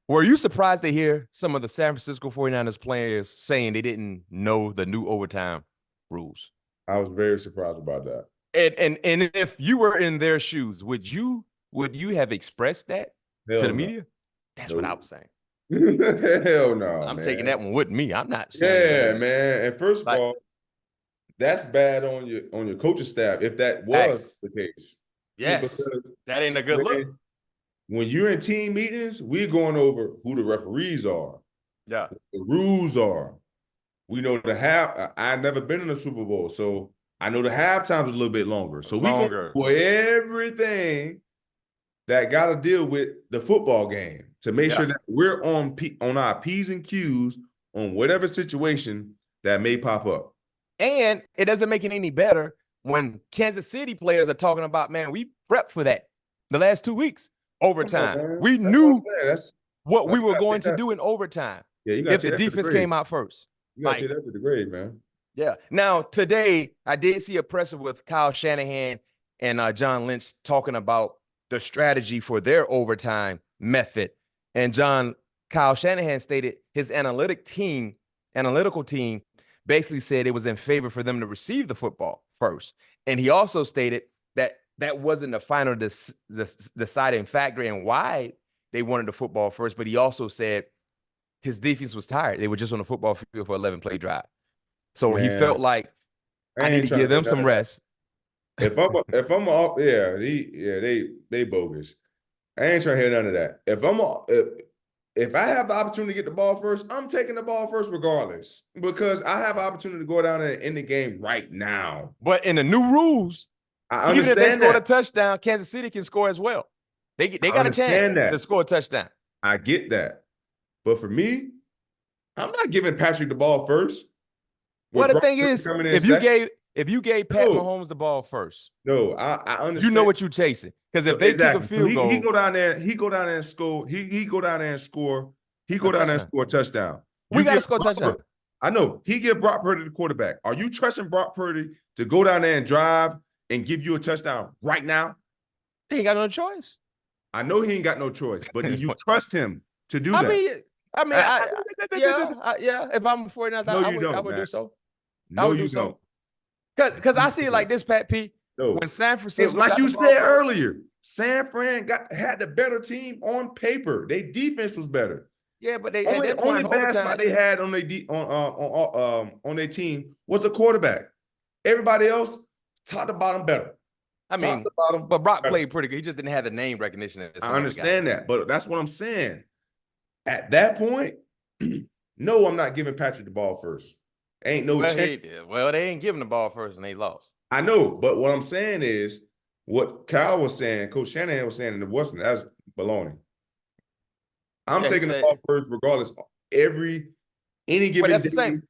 Were you surprised to hear some of the San Francisco 49ers players saying they didn't know the new overtime rules?
I was very surprised about that.
And if you were in their shoes, would you have expressed that to the media? That's what I was saying.
Hell no.
I'm taking that one with me. I'm not
saying. Yeah, man. And first of all, that's bad on your coaching staff if that was the case.
Yes. That ain't a good look.
When you're in team meetings, we're going over who the referees are.
Yeah.
What the rules are. We know the half. I've never been in a Super Bowl, so I know the halftime's a little bit longer. So we go for everything that got to deal with the football game to make sure that we're on our P's and Q's on whatever situation that may pop up.
And it doesn't make it any better when Kansas City players are talking about, man, we prepped for that the last 2 weeks. Overtime. We knew what we were going to do in overtime.
Yeah, you got
if the defense came out first.
You got to take that to the grave, man.
Yeah. Now, today, I did see a presser with Kyle Shanahan and John Lynch talking about the strategy for their overtime method. And Kyle Shanahan stated his analytical team basically said it was in favor for them to receive the football first. And he also stated that wasn't the final deciding factor in why they wanted the football first, but he also said his defense was tired. They were just on the football field for 11-play drive. So he felt like I need to give them some rest.
They bogus. I ain't trying to hear none of that. If I have the opportunity to get the ball first, I'm taking the ball first regardless because I have an opportunity to go down there and end the game right now.
But in the new rules,
I understand
even if they scored a touchdown, Kansas City can score as well. They got a chance to score a touchdown.
I get that. But for me, I'm not giving Patrick the ball first.
Well, the thing is, if you gave Pat Mahomes the ball first,
I understand.
You know what you're chasing. Because if they kick a field goal,
he go down there and score. He go down there and score. He go down there and score a touchdown.
We got to score a touchdown.
I know. He give Brock Purdy the quarterback. Are you trusting Brock Purdy to go down there and drive and give you a touchdown right now?
He ain't got no choice.
I know he ain't got no choice, but do you trust him to do that?
Yeah. If I'm 49ers, I would do so.
No, you don't.
Because I see it like this, Pat P.
No.
When San Francisco,
like you said earlier, San Fran had the better team on paper. Their defense was better.
Yeah, but they
only bad spot they had on their team was a quarterback. Everybody else, top to bottom, better.
I
top
mean,
to bottom.
but Brock played pretty good. He just didn't have the name recognition that
I
some other guys
understand that, but that's what I'm saying. At that point, no, I'm not giving Patrick the ball first. Ain't no chance.
Well, they ain't giving the ball first and they lost.
I know, but what I'm saying is what Kyle was saying, Coach Shanahan was saying, and it wasn't. That's baloney. I'm taking the ball first, regardless. Any given
that's
day.
The same.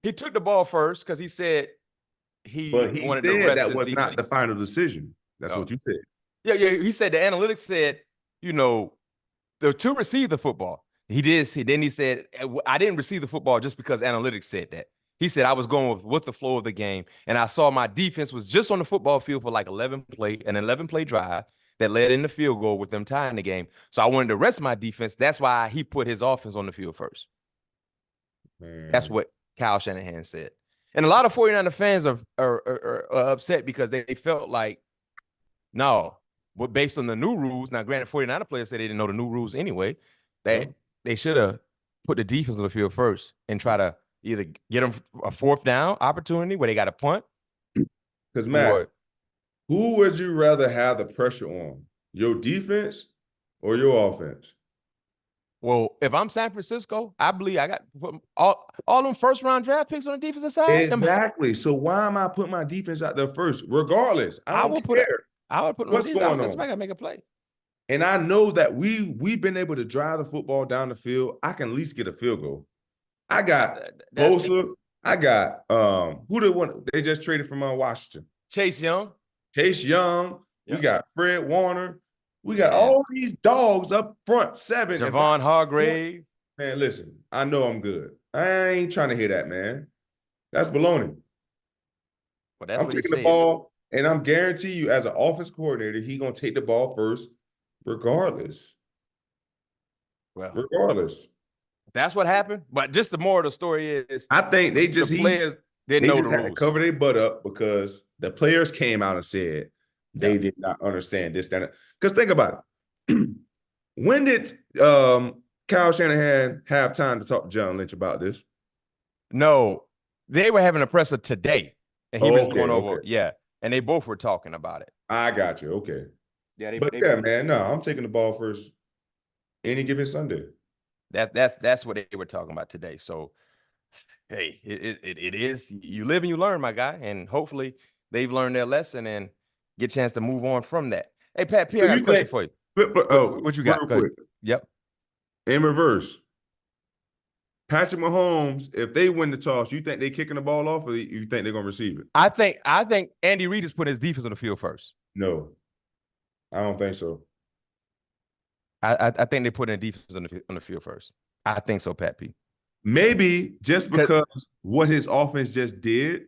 He took the ball first because he said
But he
wanted to
said
rest
that
his
was
defense.
not the final decision. That's what you said.
Yeah. He said the analytics said, to receive the football. He did. Then he said, I didn't receive the football just because analytics said that. He said I was going with the flow of the game, and I saw my defense was just on the football field for like an 11-play drive that led in the field goal with them tying the game. So I wanted to rest my defense. That's why he put his offense on the field first. That's what Kyle Shanahan said. And a lot of 49er fans are upset because they felt like, no, but based on the new rules, now granted 49er players said they didn't know the new rules anyway, that they should have put the defense on the field first and try to either get them a fourth down opportunity where they got a punt.
Because, Matt, who would you rather have the pressure on, your defense or your offense?
Well, if I'm San Francisco, I believe I got all them first-round draft picks on the defensive side.
Exactly. So why am I putting my defense out there first? Regardless, I don't care.
I would put
what's going on.
Somebody got to make a play.
And I know that we've been able to drive the football down the field. I can at least get a field goal. I got Bosa. I got who they just traded from Washington.
Chase Young.
Yep. We got Fred Warner. We got all these dogs up front, 7.
Javon Hargrave.
Man, listen, I know I'm good. I ain't trying to hear that, man. That's baloney.
Well,
I'm taking the ball, and I'm guarantee you, as an offense coordinator, he gonna take the ball first, regardless.
Well,
regardless.
That's what happened. But just the moral of the story is,
I think they just
players didn't know the rules.
Had to cover their butt up because the players came out and said they did not understand this, that. Because think about it. When did Kyle Shanahan have time to talk to John Lynch about this?
No, they were having a presser today, and he was going over. Yeah, and they both were talking about it.
I got you. Okay.
Yeah,
man, no, I'm taking the ball first any given Sunday.
That's what they were talking about today. So, hey, it is. You live and you learn, my guy, and hopefully they've learned their lesson and get a chance to move on from that. Hey, Pat P, I got a question for you. What you got? Yep.
In reverse, Patrick Mahomes, if they win the toss, you think they kicking the ball off, or you think they're gonna receive it?
I think Andy Reid is putting his defense on the field first.
No, I don't think so.
I think they put in defense on the field first. I think so, Pat P.
Maybe just because what his offense just did.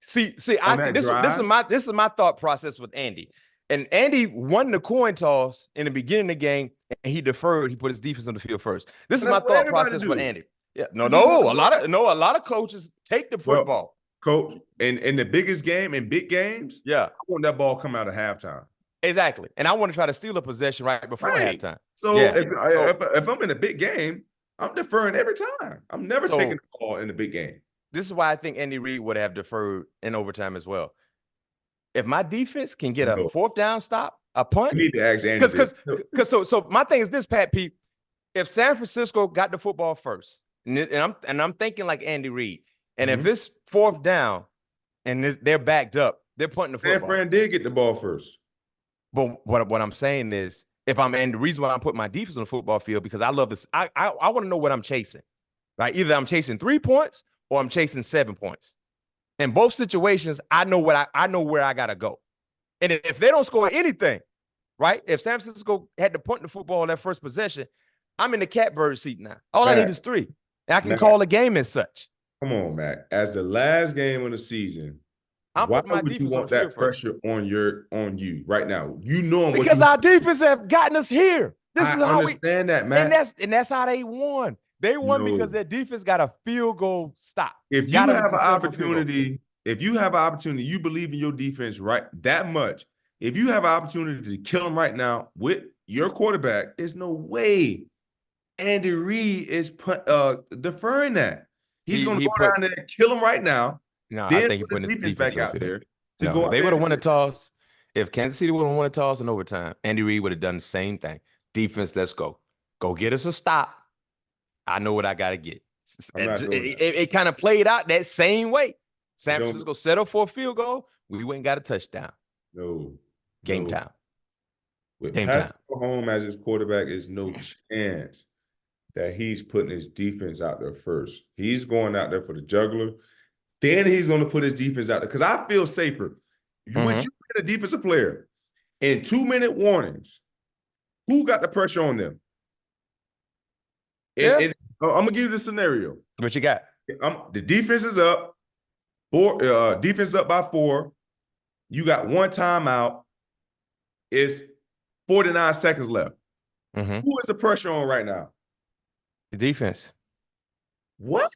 See, I think this is my thought process with Andy. And Andy won the coin toss in the beginning of the game, and he deferred. He put his defense on the field first. This is my thought process with Andy. Yeah, a lot of coaches take the football.
Coach, in the biggest game, in big games, I want that ball come out at halftime.
Exactly, and I want to try to steal a possession right before halftime.
So if I'm in a big game, I'm deferring every time. I'm never taking the ball in the big game.
This is why I think Andy Reid would have deferred in overtime as well. If my defense can get a fourth down stop, a punt,
you need to ask Andy.
Because so my thing is this, Pat P. If San Francisco got the football first, and I'm thinking like Andy Reid, and if it's fourth down and they're backed up, they're punting the football.
San Fran did get the ball first.
But what I'm saying is, and the reason why I'm putting my defense on the football field, because I love this. I want to know what I'm chasing, right? Either I'm chasing 3 points or I'm chasing 7 points. In both situations, I know where I gotta go. And if they don't score anything, right? If San Francisco had to punt the football on that first possession, I'm in the catbird seat now. All I need is 3. And I can call the game as such.
Come on, Mac. As the last game of the season, why would you want that pressure on you right now? You know
because our defense have gotten us here. This is how we
understand that, man.
And that's how they won. They won because their defense got a field goal stop.
If you have an opportunity, you believe in your defense right that much. If you have an opportunity to kill them right now with your quarterback, there's no way Andy Reid is deferring that. He's going to go down there and kill him right now.
No, I think he put his defense
back out there to
go. They would have won the toss. If Kansas City would have won a toss in overtime, Andy Reid would have done the same thing. Defense, let's go. Go get us a stop. I know what I got to get.
I'm not doing that.
It kind of played out that same way. San
Don't-
Francisco settled for a field goal. We went and got a touchdown.
No.
Game
no.
time.
With
Game
Patrick
time.
Mahomes as his quarterback, is no chance that he's putting his defense out there first. He's going out there for the juggler. Then he's going to put his defense out there. Because I feel safer. When you get a defensive player in 2-minute warnings, who got the pressure on them? I'm going to give you the scenario.
What you got?
The defense is up. Defense up by 4. You got 1 timeout. It's 49 seconds left. Who is the pressure on right now?
The defense.
What?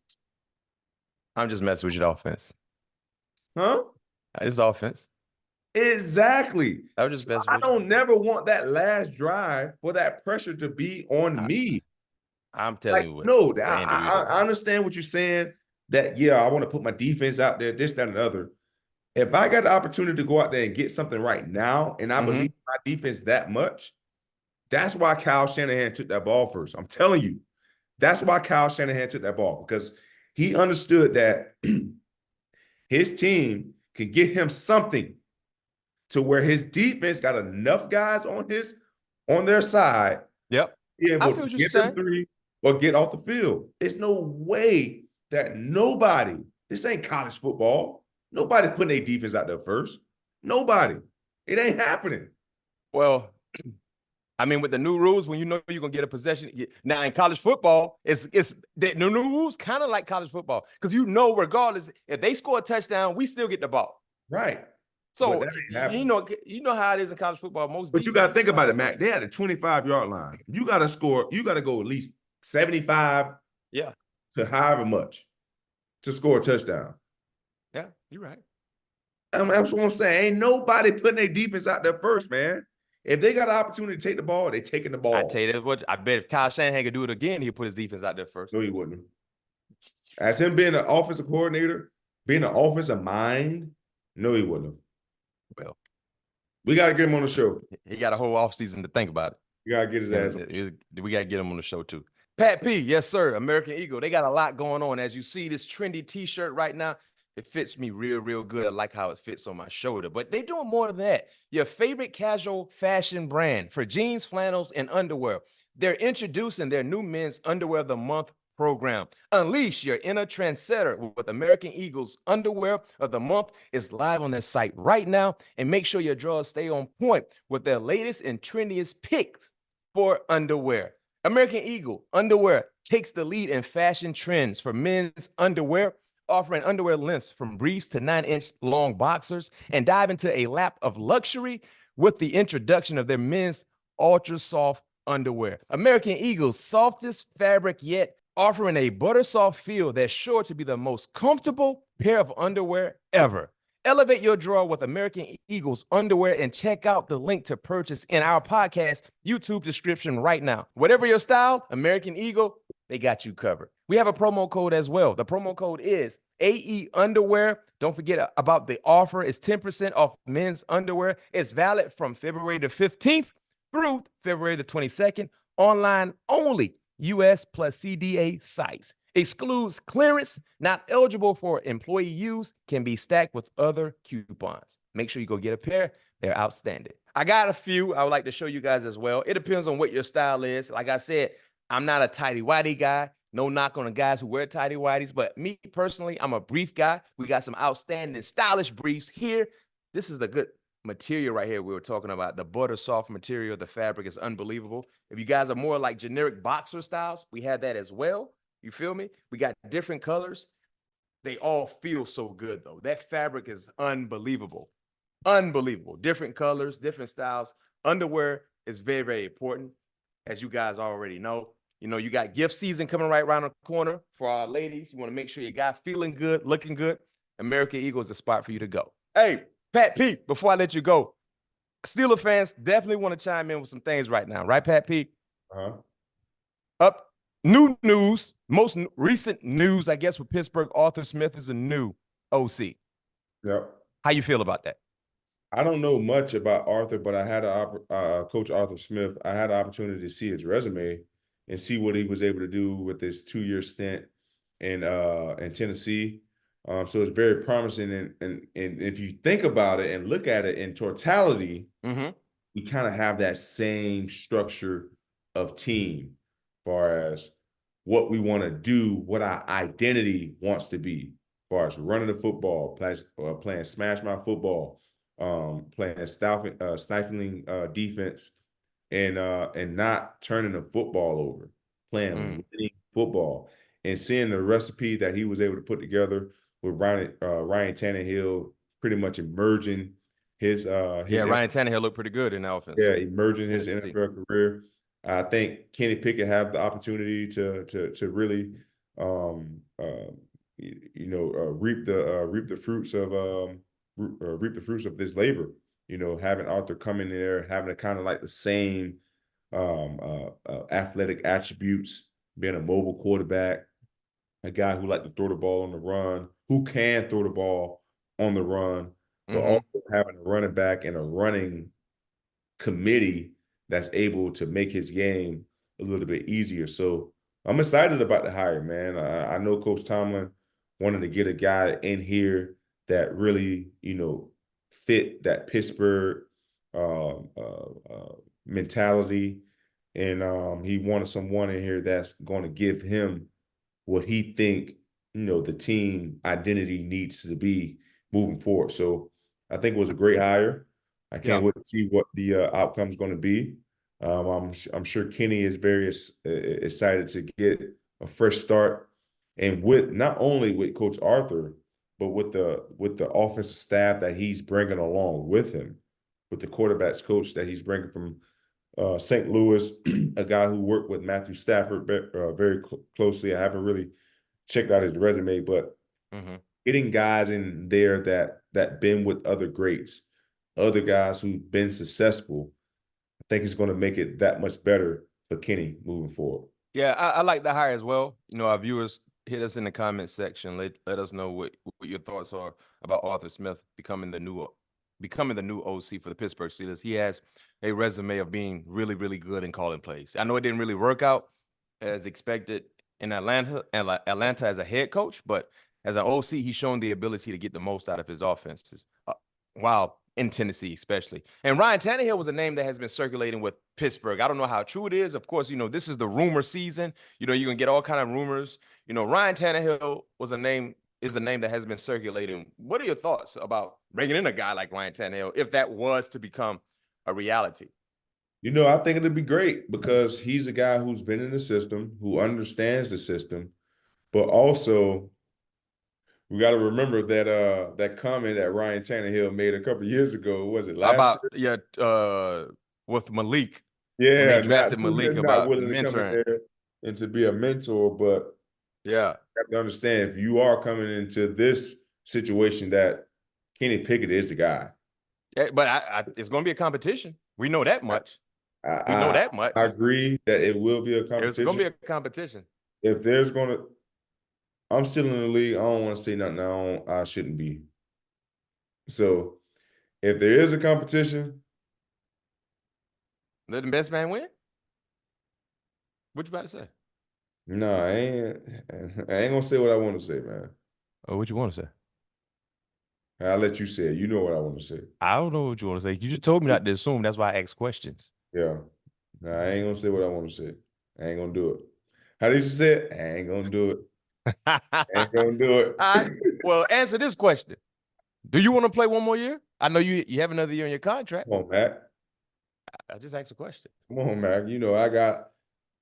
I'm just messing with your offense.
Huh?
It's offense.
Exactly.
I was just
I don't never want that last drive for that pressure to be on me.
I'm telling you.
No, I understand what you're saying. That, yeah, I want to put my defense out there, this, that, and the other. If I got the opportunity to go out there and get something right now, and I believe my defense that much, that's why Kyle Shanahan took that ball first. I'm telling you. That's why Kyle Shanahan took that ball, because he understood that his team can get him something to where his defense got enough guys on their side.
Yep.
Be able to get them 3 or get off the field. There's no way that this ain't college football. Nobody putting their defense out there first. Nobody. It ain't happening.
Well, I mean, with the new rules, when you know you're gonna get a possession. Now in college football, it's the new rules kind of like college football, because regardless, if they score a touchdown, we still get the ball.
Right.
So you know how it is in college football.
But you got to think about it, Mac. They had a 25-yard line. You got to score. You got to go at least 75.
Yeah.
To however much to score a touchdown.
Yeah, you're right.
That's what I'm saying. Ain't nobody putting their defense out there first, man. If they got an opportunity to take the ball, they taking the ball.
I tell you what, I bet if Kyle Shanahan could do it again, he'd put his defense out there first.
No, he wouldn't. As him being an offensive coordinator, being an offensive mind, no, he wouldn't.
Well,
we got to get him on the show.
He got a whole offseason to think about it.
We got to get his ass on.
We got to get him on the show, too. Pat P, yes, sir. American Eagle. They got a lot going on. As you see this trendy T-shirt right now, it fits me real, real good. I like how it fits on my shoulder. But they're doing more than that. Your favorite casual fashion brand for jeans, flannels, and underwear. They're introducing their new men's underwear of the month program. Unleash your inner trendsetter with American Eagle's underwear of the month is live on their site right now. And make sure your drawers stay on point with their latest and trendiest picks for underwear. American Eagle underwear takes the lead in fashion trends for men's underwear, offering underwear lengths from briefs to 9-inch long boxers, and dive into a lap of luxury with the introduction of their men's ultra soft underwear. American Eagle's softest fabric yet, offering a butter soft feel that's sure to be the most comfortable pair of underwear ever. Elevate your drawer with American Eagle's underwear and check out the link to purchase in our podcast YouTube description right now. Whatever your style, American Eagle, they got you covered. We have a promo code as well. The promo code is AE Underwear. Don't forget about the offer. It's 10% off men's underwear. It's valid from February the 15th through February the 22nd. Online only. US plus CDA sites. Excludes clearance, not eligible for employee use, can be stacked with other coupons. Make sure you go get a pair. They're outstanding. I got a few I would like to show you guys as well. It depends on what your style is. Like I said, I'm not a tighty-whitey guy. No knock on the guys who wear tighty-whities, but me personally, I'm a brief guy. We got some outstanding stylish briefs here. This is the good material right here we were talking about. The butter soft material, the fabric is unbelievable. If you guys are more like generic boxer styles, we have that as well. You feel me? We got different colors. They all feel so good, though. That fabric is unbelievable. Unbelievable. Different colors, different styles. Underwear is very, very important, as you guys already know. You know, you got gift season coming right around the corner for our ladies. You want to make sure you got feeling good, looking good. American Eagle is the spot for you to go. Hey, Pat P, before I let you go, Steeler fans definitely want to chime in with some things right now. Right, Pat P? Up. New news, most recent news, I guess, with Pittsburgh, Arthur Smith is a new OC.
Yep.
How you feel about that?
I don't know much about Arthur, but I had Coach Arthur Smith. I had the opportunity to see his resume and see what he was able to do with his 2-year stint in Tennessee. So it's very promising. And if you think about it and look at it in totality, we kind of have that same structure of team, as far as what we want to do, what our identity wants to be, as far as running the football, playing smash mouth football, playing stifling defense, and not turning the football over, playing winning football, and seeing the recipe that he was able to put together with Ryan Tannehill, pretty much emerging his
Ryan Tannehill looked pretty good in the offense.
yeah, emerging his NFL career. I think Kenny Pickett have the opportunity to really reap the fruits of reap the fruits of this labor. Having Arthur come in there, having a kind of like the same athletic attributes, being a mobile quarterback, a guy who like to throw the ball on the run, who can throw the ball on the run, but also having a running back and a running committee that's able to make his game a little bit easier. So I'm excited about the hire, man. I know Coach Tomlin wanted to get a guy in here that really, fit that Pittsburgh mentality. And he wanted someone in here that's going to give him what he think, the team identity needs to be moving forward. So I think it was a great hire. I can't wait to see what the outcome is going to be. I'm sure Kenny is very excited to get a fresh start, and with not only with Coach Arthur, but with the offensive staff that he's bringing along with him, with the quarterbacks coach that he's bringing from St. Louis, a guy who worked with Matthew Stafford very closely. I haven't really checked out his resume, but getting guys in there that been with other greats, other guys who've been successful, I think it's going to make it that much better for Kenny moving forward.
Yeah, I like the hire as well. Our viewers, hit us in the comment section. Let us know what your thoughts are about Arthur Smith becoming the new OC for the Pittsburgh Steelers. He has a resume of being really, really good in calling plays. I know it didn't really work out as expected in Atlanta as a head coach, but as an OC, he's shown the ability to get the most out of his offenses. Wow. In Tennessee, especially. And Ryan Tannehill was a name that has been circulating with Pittsburgh. I don't know how true it is. Of course, this is the rumor season. You're going to get all kind of rumors. Ryan Tannehill is a name that has been circulating. What are your thoughts about bringing in a guy like Ryan Tannehill if that was to become a reality?
I think it'd be great because he's a guy who's been in the system, who understands the system, but also we got to remember that comment that Ryan Tannehill made a couple of years ago. Was it last
year? With Malik.
Yeah,
when they drafted Malik
not
about
willing to come in there and to be a mentor, but
you have
to understand if you are coming into this situation that Kenny Pickett is the guy.
Yeah, but it's going to be a competition. We know that much. I
agree that it will be a competition.
It's going to be a competition.
If there's going to, I'm still in the league. I don't want to say nothing I shouldn't be. So if there is a competition,
let the best man win. What you about to say?
No, I ain't gonna say what I want to say, man.
Oh, what you want to say?
I'll let you say it. You know what I want to say.
I don't know what you want to say. You just told me not to assume. That's why I asked questions.
Yeah. No, I ain't gonna say what I want to say. I ain't gonna do it. How did you say it? I ain't gonna do it. I ain't gonna do it.
Well, answer this question. Do you want to play one more year? I know you have another year in your contract.
Come on, Mac.
I just asked a question.
Come on, Mac. I got,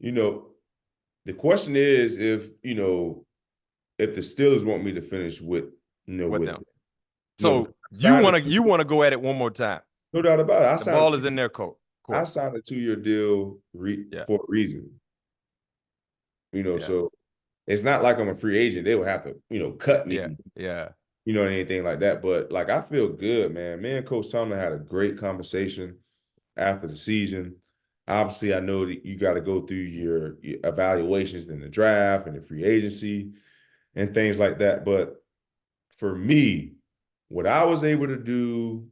the question is if the Steelers want me to finish with
them. So you want to go at it one more time.
No doubt about it.
The ball is in their court.
I signed a 2-year deal for a reason. So it's not like I'm a free agent. They would have to, cut me.
Yeah.
Anything like that. But I feel good, man. Me and Coach Tomlin had a great conversation after the season. Obviously, I know that you got to go through your evaluations in the draft and the free agency and things like that. But for me, what I was able to do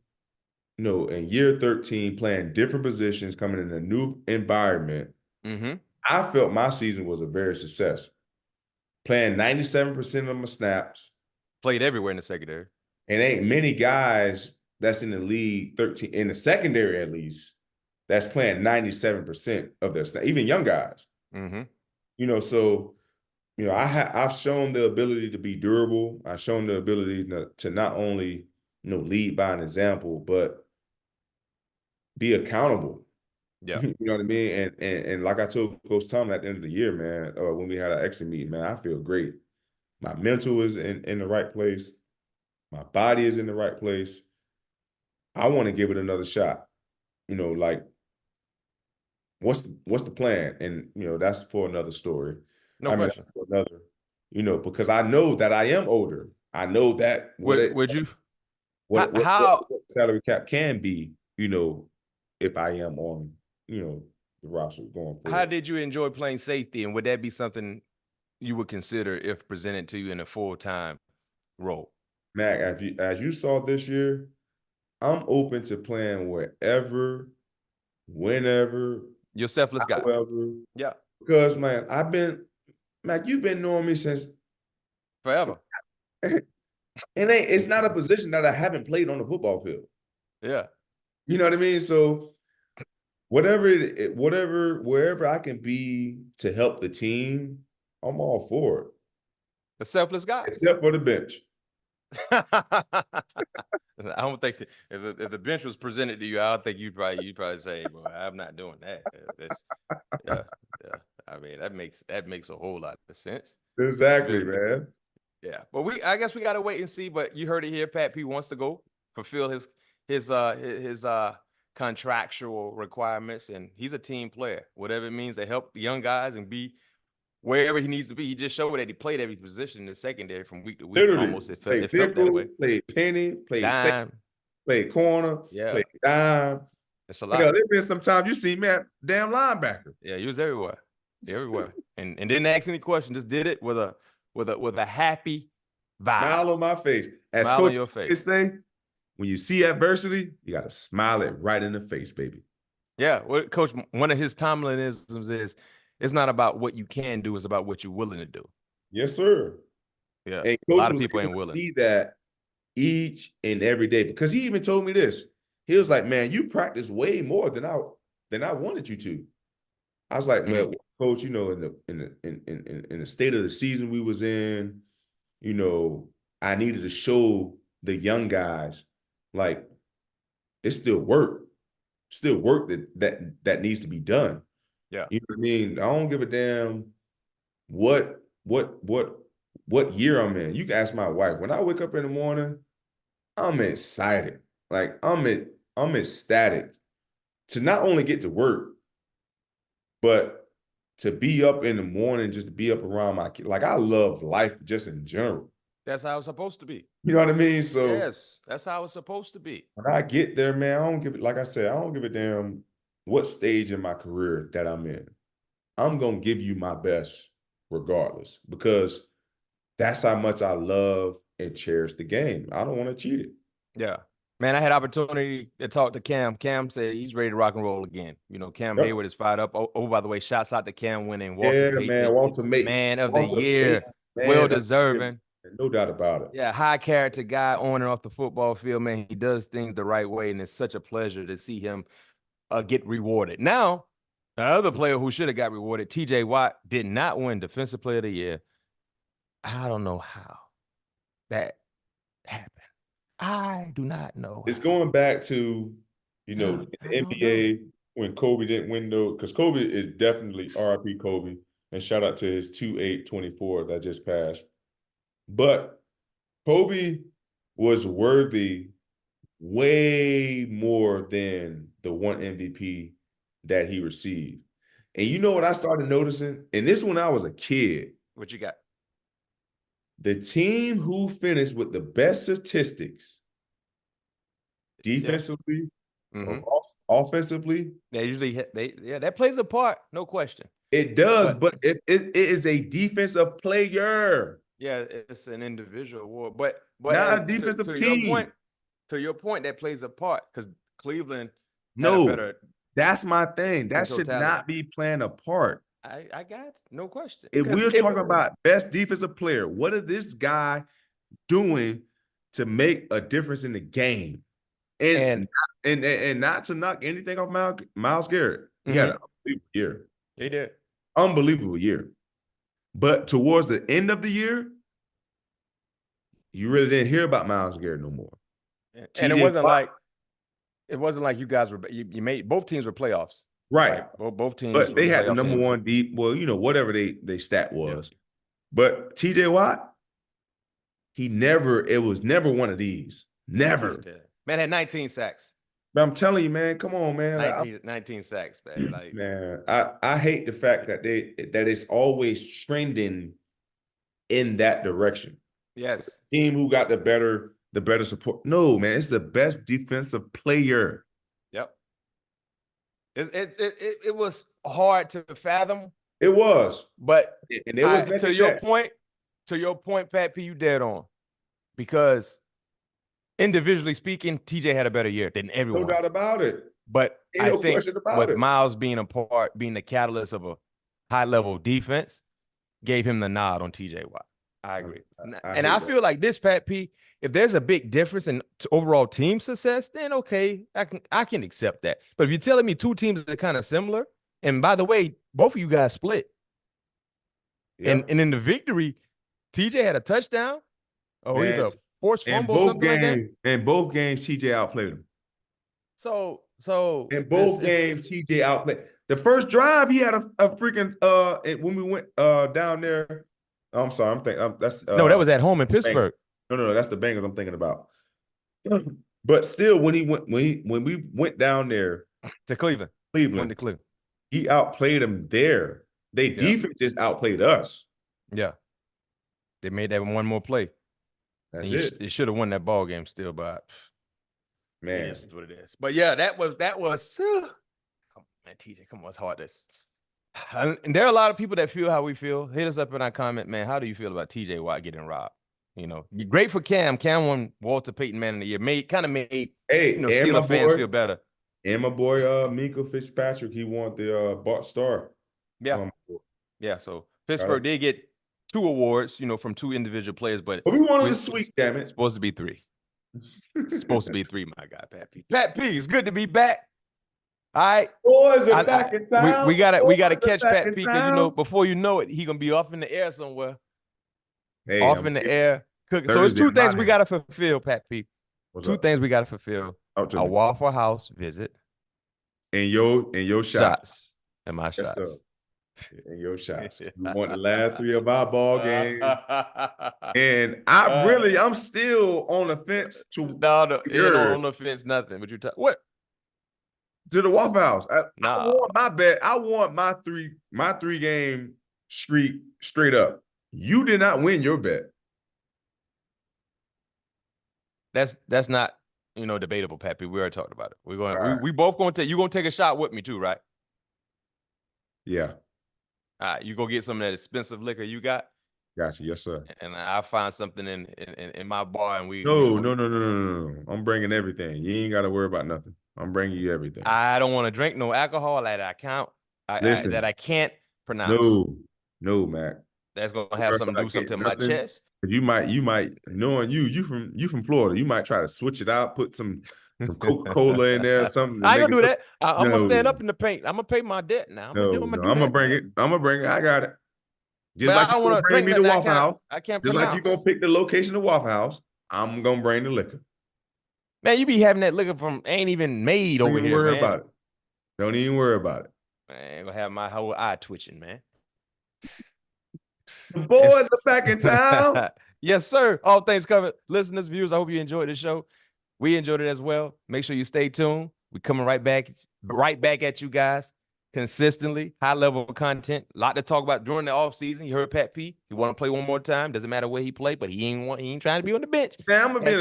in year 13, playing different positions, coming in a new environment, I felt my season was a very success. Playing 97% of my snaps.
Played everywhere in the secondary.
And ain't many guys that's in the league 13, in the secondary at least, that's playing 97% of their snaps, even young guys. So I've shown the ability to be durable. I've shown the ability to not only lead by an example, but be accountable.
Yeah.
You know what I mean? And like I told Coach Tom at the end of the year, man, when we had our exit meeting, man, I feel great. My mental is in the right place. My body is in the right place. I want to give it another shot. Like what's the plan? And that's for another story.
No question.
That's for another, because I know that I am older. I know that
would you
what salary cap can be, if I am on, the roster going forward.
How did you enjoy playing safety, and would that be something you would consider if presented to you in a full-time role?
Mac, as you saw this year, I'm open to playing wherever, whenever.
You're a selfless guy.
However.
Yeah.
Because, man, Mac, you've been knowing me since
forever.
It's not a position that I haven't played on the football field.
Yeah.
You know what I mean? So wherever I can be to help the team, I'm all for it.
A selfless guy.
Except for the bench.
I don't think if the bench was presented to you, I don't think you'd probably say, "Well, I'm not doing that." Yeah. I mean, that makes a whole lot of sense.
Exactly, man.
Yeah, but I guess we gotta wait and see. But you heard it here. Pat P wants to go fulfill his contractual requirements, and he's a team player. Whatever it means to help young guys and be wherever he needs to be. He just showed that he played every position in the secondary from week to week.
Literally,
Almost it felt that way.
Played penny, played
dime,
played corner, played dime.
It's a lot.
There's been some time you see me at damn linebacker.
Yeah, he was everywhere, and didn't ask any questions. Just did it with a happy vibe.
Smile on my face. As
smile
Coach
on your face.
Say, when you see adversity, you got to smile it right in the face, baby.
Yeah, well, Coach, one of his Tomlinisms is, it's not about what you can do, it's about what you're willing to do.
Yes, sir.
Yeah,
and
Coach a lot of people ain't willing
to see that each and every day, because he even told me this. He was like, "Man, you practice way more than I wanted you to." I was like, "Man, Coach, in the state of the season we was in, I needed to show the young guys like it's still work that needs to be done."
Yeah,
you know what I mean. I don't give a damn what year I'm in. You can ask my wife. When I wake up in the morning, I'm excited. Like I'm ecstatic to not only get to work, but to be up in the morning, just to be up around my kids. Like I love life just in general.
That's how it's supposed to be.
You know what I mean? So
yes, that's how it's supposed to be.
When I get there, man, I don't give it. Like I said, I don't give a damn what stage in my career that I'm in. I'm gonna give you my best regardless, because that's how much I love and cherish the game. I don't want to cheat it.
Yeah. Man, I had opportunity to talk to Cam. Cam said he's ready to rock and roll again. Cam Hayward is fired up. Oh, by the way, shouts out to Cam winning Walter Payton, man of the year. Well deserving.
No doubt about it.
Yeah, high character guy on and off the football field, man. He does things the right way, and it's such a pleasure to see him get rewarded. Now, the other player who should have got rewarded, TJ Watt, did not win Defensive Player of the Year. I don't know how that happened. I do not know.
It's going back to, the NBA when Kobe didn't win though, because Kobe is definitely RIP Kobe, and shout out to his 2/8/24 that just passed. But Kobe was worthy way more than the one MVP that he received. And you know what I started noticing? And this when I was a kid.
What you got?
The team who finished with the best statistics defensively, offensively.
They usually that plays a part, no question.
It does, but it is a defensive player.
Yeah, it's an individual award, but
not a defensive team.
To your point, that plays a part, because Cleveland had a
No,
better
that's my thing. That should
totality.
not be playing a part.
I got it. No question.
If we're talking about best defensive player, what is this guy doing to make a difference in the game? And not to knock anything off Myles Garrett. He had an unbelievable year.
He did.
Unbelievable year. But towards the end of the year, you really didn't hear about Myles Garrett no more.
And it wasn't like you guys were you made both teams were playoffs.
Right.
Both teams.
But they had the number one deep, well, whatever they stat was. Yeah. But TJ Watt, it was never one of these. Never.
Man had 19 sacks.
But I'm telling you, man, come on, man.
19 sacks, man. Like,
man, I hate the fact that it's always trending in that direction.
Yes.
The team who got the better support. No, man, it's the best defensive player.
Yep. It was hard to fathom.
It was.
But to your point, Pat P, you dead on. Because individually speaking, TJ had a better year than everyone.
No doubt about it.
But I think with Myles being the catalyst of a high-level defense, gave him the nod on TJ Watt. I agree. I feel like this, Pat P, if there's a big difference in overall team success, then okay, I can accept that. But if you're telling me two teams are kind of similar, and by the way, both of you guys split. Yeah. And in the victory, TJ had a touchdown or either forced fumble or something like that.
In both games, TJ outplayed him.
So
in both games, TJ outplayed. The first drive, he had a freaking when we went down there. I'm sorry, I'm thinking that's
no, that was at home in Pittsburgh.
No, that's the Bengals I'm thinking about. But still, when we went down there
to Cleveland,
he outplayed them there. They defense just outplayed us.
Yeah, they made that one more play.
That's it.
It should have won that ball game still, but
man,
it is what it is. But yeah, that was. Man, TJ, come on, it's hard this. And there are a lot of people that feel how we feel. Hit us up in our comment, man. How do you feel about TJ Watt getting robbed? Great for Cam. Cam won Walter Payton Man of the Year. Made Steelers fans feel better.
And my boy Minkah Fitzpatrick, he won the Bart Star.
Yeah. Yeah. So Pittsburgh did get 2 awards, from 2 individual players, but
we wanted a sweep, damn it.
It's supposed to be 3. It's supposed to be 3, my guy, Pat P. Pat P, it's good to be back. All right,
boys are back in town.
We gotta catch Pat P because before you know it, he gonna be off in the air somewhere.
Hey,
off in the air cooking. So it's 2 things we gotta fulfill, Pat P. Two things we gotta fulfill: a Waffle House visit,
and your shots,
and my shots,
sir. And your shots. We want the last 3 of our ball games, and I'm still on the fence to
on the fence, nothing. But what?
To the Waffle House. I want my bet. I want my 3 game streak straight up. You did not win your bet.
That's not debatable, Pappy. We already talked about it. We're going. We both going to take. You gonna take a shot with me too, right?
Yeah.
All right. You go get some of that expensive liquor you got.
Gotcha. Yes, sir.
And I'll find something in my bar, and we.
No. I'm bringing everything. You ain't got to worry about nothing. I'm bringing you everything.
I don't want to drink no alcohol that I can't pronounce.
No, Mac.
That's gonna have something to my chest.
You might knowing you from Florida. You might try to switch it out, put some Coca-Cola in there or something.
I ain't gonna do that. I'm gonna stand up in the paint. I'm gonna pay my debt now. I'm
gonna bring it. I got it.
Just like you gonna bring me to Waffle House. I can't.
Just like you're gonna pick the location of Waffle House. I'm gonna bring the liquor.
Man, you be having that liquor from ain't even made over here.
Don't even worry about it. Don't even worry about it.
Man, I'm gonna have my whole eye twitching, man.
The boys are back in town.
Yes, sir. All things covered. Listeners, viewers, I hope you enjoyed the show. We enjoyed it as well. Make sure you stay tuned. We're coming right back at you guys consistently. High level content. A lot to talk about during the off season. You heard Pat P. He want to play one more time. Doesn't matter where he played, but he ain't trying to be on the bench.
Man, I'm gonna be in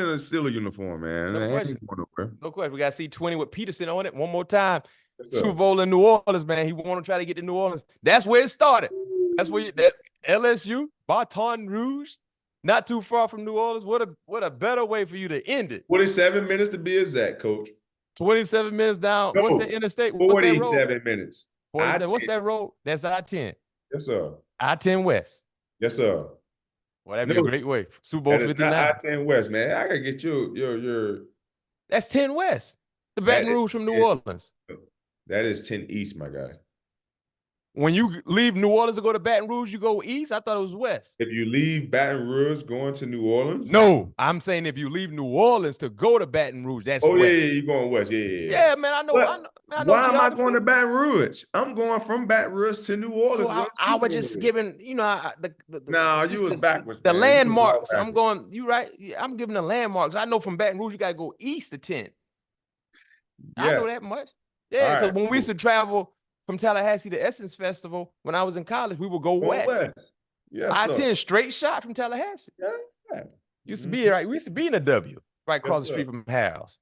a Steelers uniform, man.
No question. We got C20 with Peterson on it one more time. Super Bowl in New Orleans, man. He want to try to get to New Orleans. That's where it started. That's where LSU, Baton Rouge, not too far from New Orleans. What a better way for you to end it.
47 minutes to be exact, Coach.
27 minutes down.
No,
What's the interstate? What's that road?
47 minutes.
47. What's that road? That's I-10.
Yes, sir.
I-10 West.
Yes, sir.
Well, that'd be a great way. Super Bowl
that is
59.
not I-10 West, man. I gotta get your.
That's 10 West. The Baton Rouge from New Orleans.
That is 10 East, my guy.
When you leave New Orleans to go to Baton Rouge, you go east? I thought it was west.
If you leave Baton Rouge going to New Orleans?
No, I'm saying if you leave New Orleans to go to Baton Rouge, that's west.
Yeah, you're going west.
Yeah, man, I know.
Why
geography.
am I going to Baton Rouge? I'm going from Baton Rouge to New Orleans.
So I was just giving, you was
backwards.
The landmarks. I'm going, you right. Yeah, I'm giving the landmarks. I know from Baton Rouge, you got to go east to 10. I know that much. Yeah, because when we used to travel from Tallahassee to Essence Festival, when I was in college, we would go west. Yes, I-10 straight shot from Tallahassee. Yeah. Used to be right. We used to be in a W right across the street from Harold's.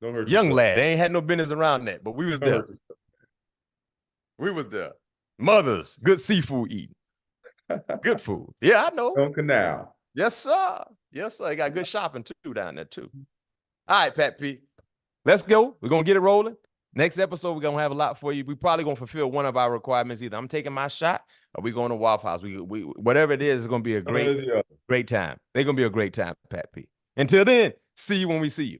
Don't hurt
Young
yourself.
lad. They ain't had no business around that, but we was there. We was there. Mothers, good seafood eating. Good food. Yeah, I know.
On Canal.
Yes, sir. Yes, sir. They got good shopping too down there too. All right, Pat P. Let's go. We're going to get it rolling. Next episode, we're going to have a lot for you. We probably going to fulfill one of our requirements. Either I'm taking my shot or we going to Waffle House. We whatever it is, it's going to be a great time. They're going to be a great time, Pat P. Until then, see you when we see you.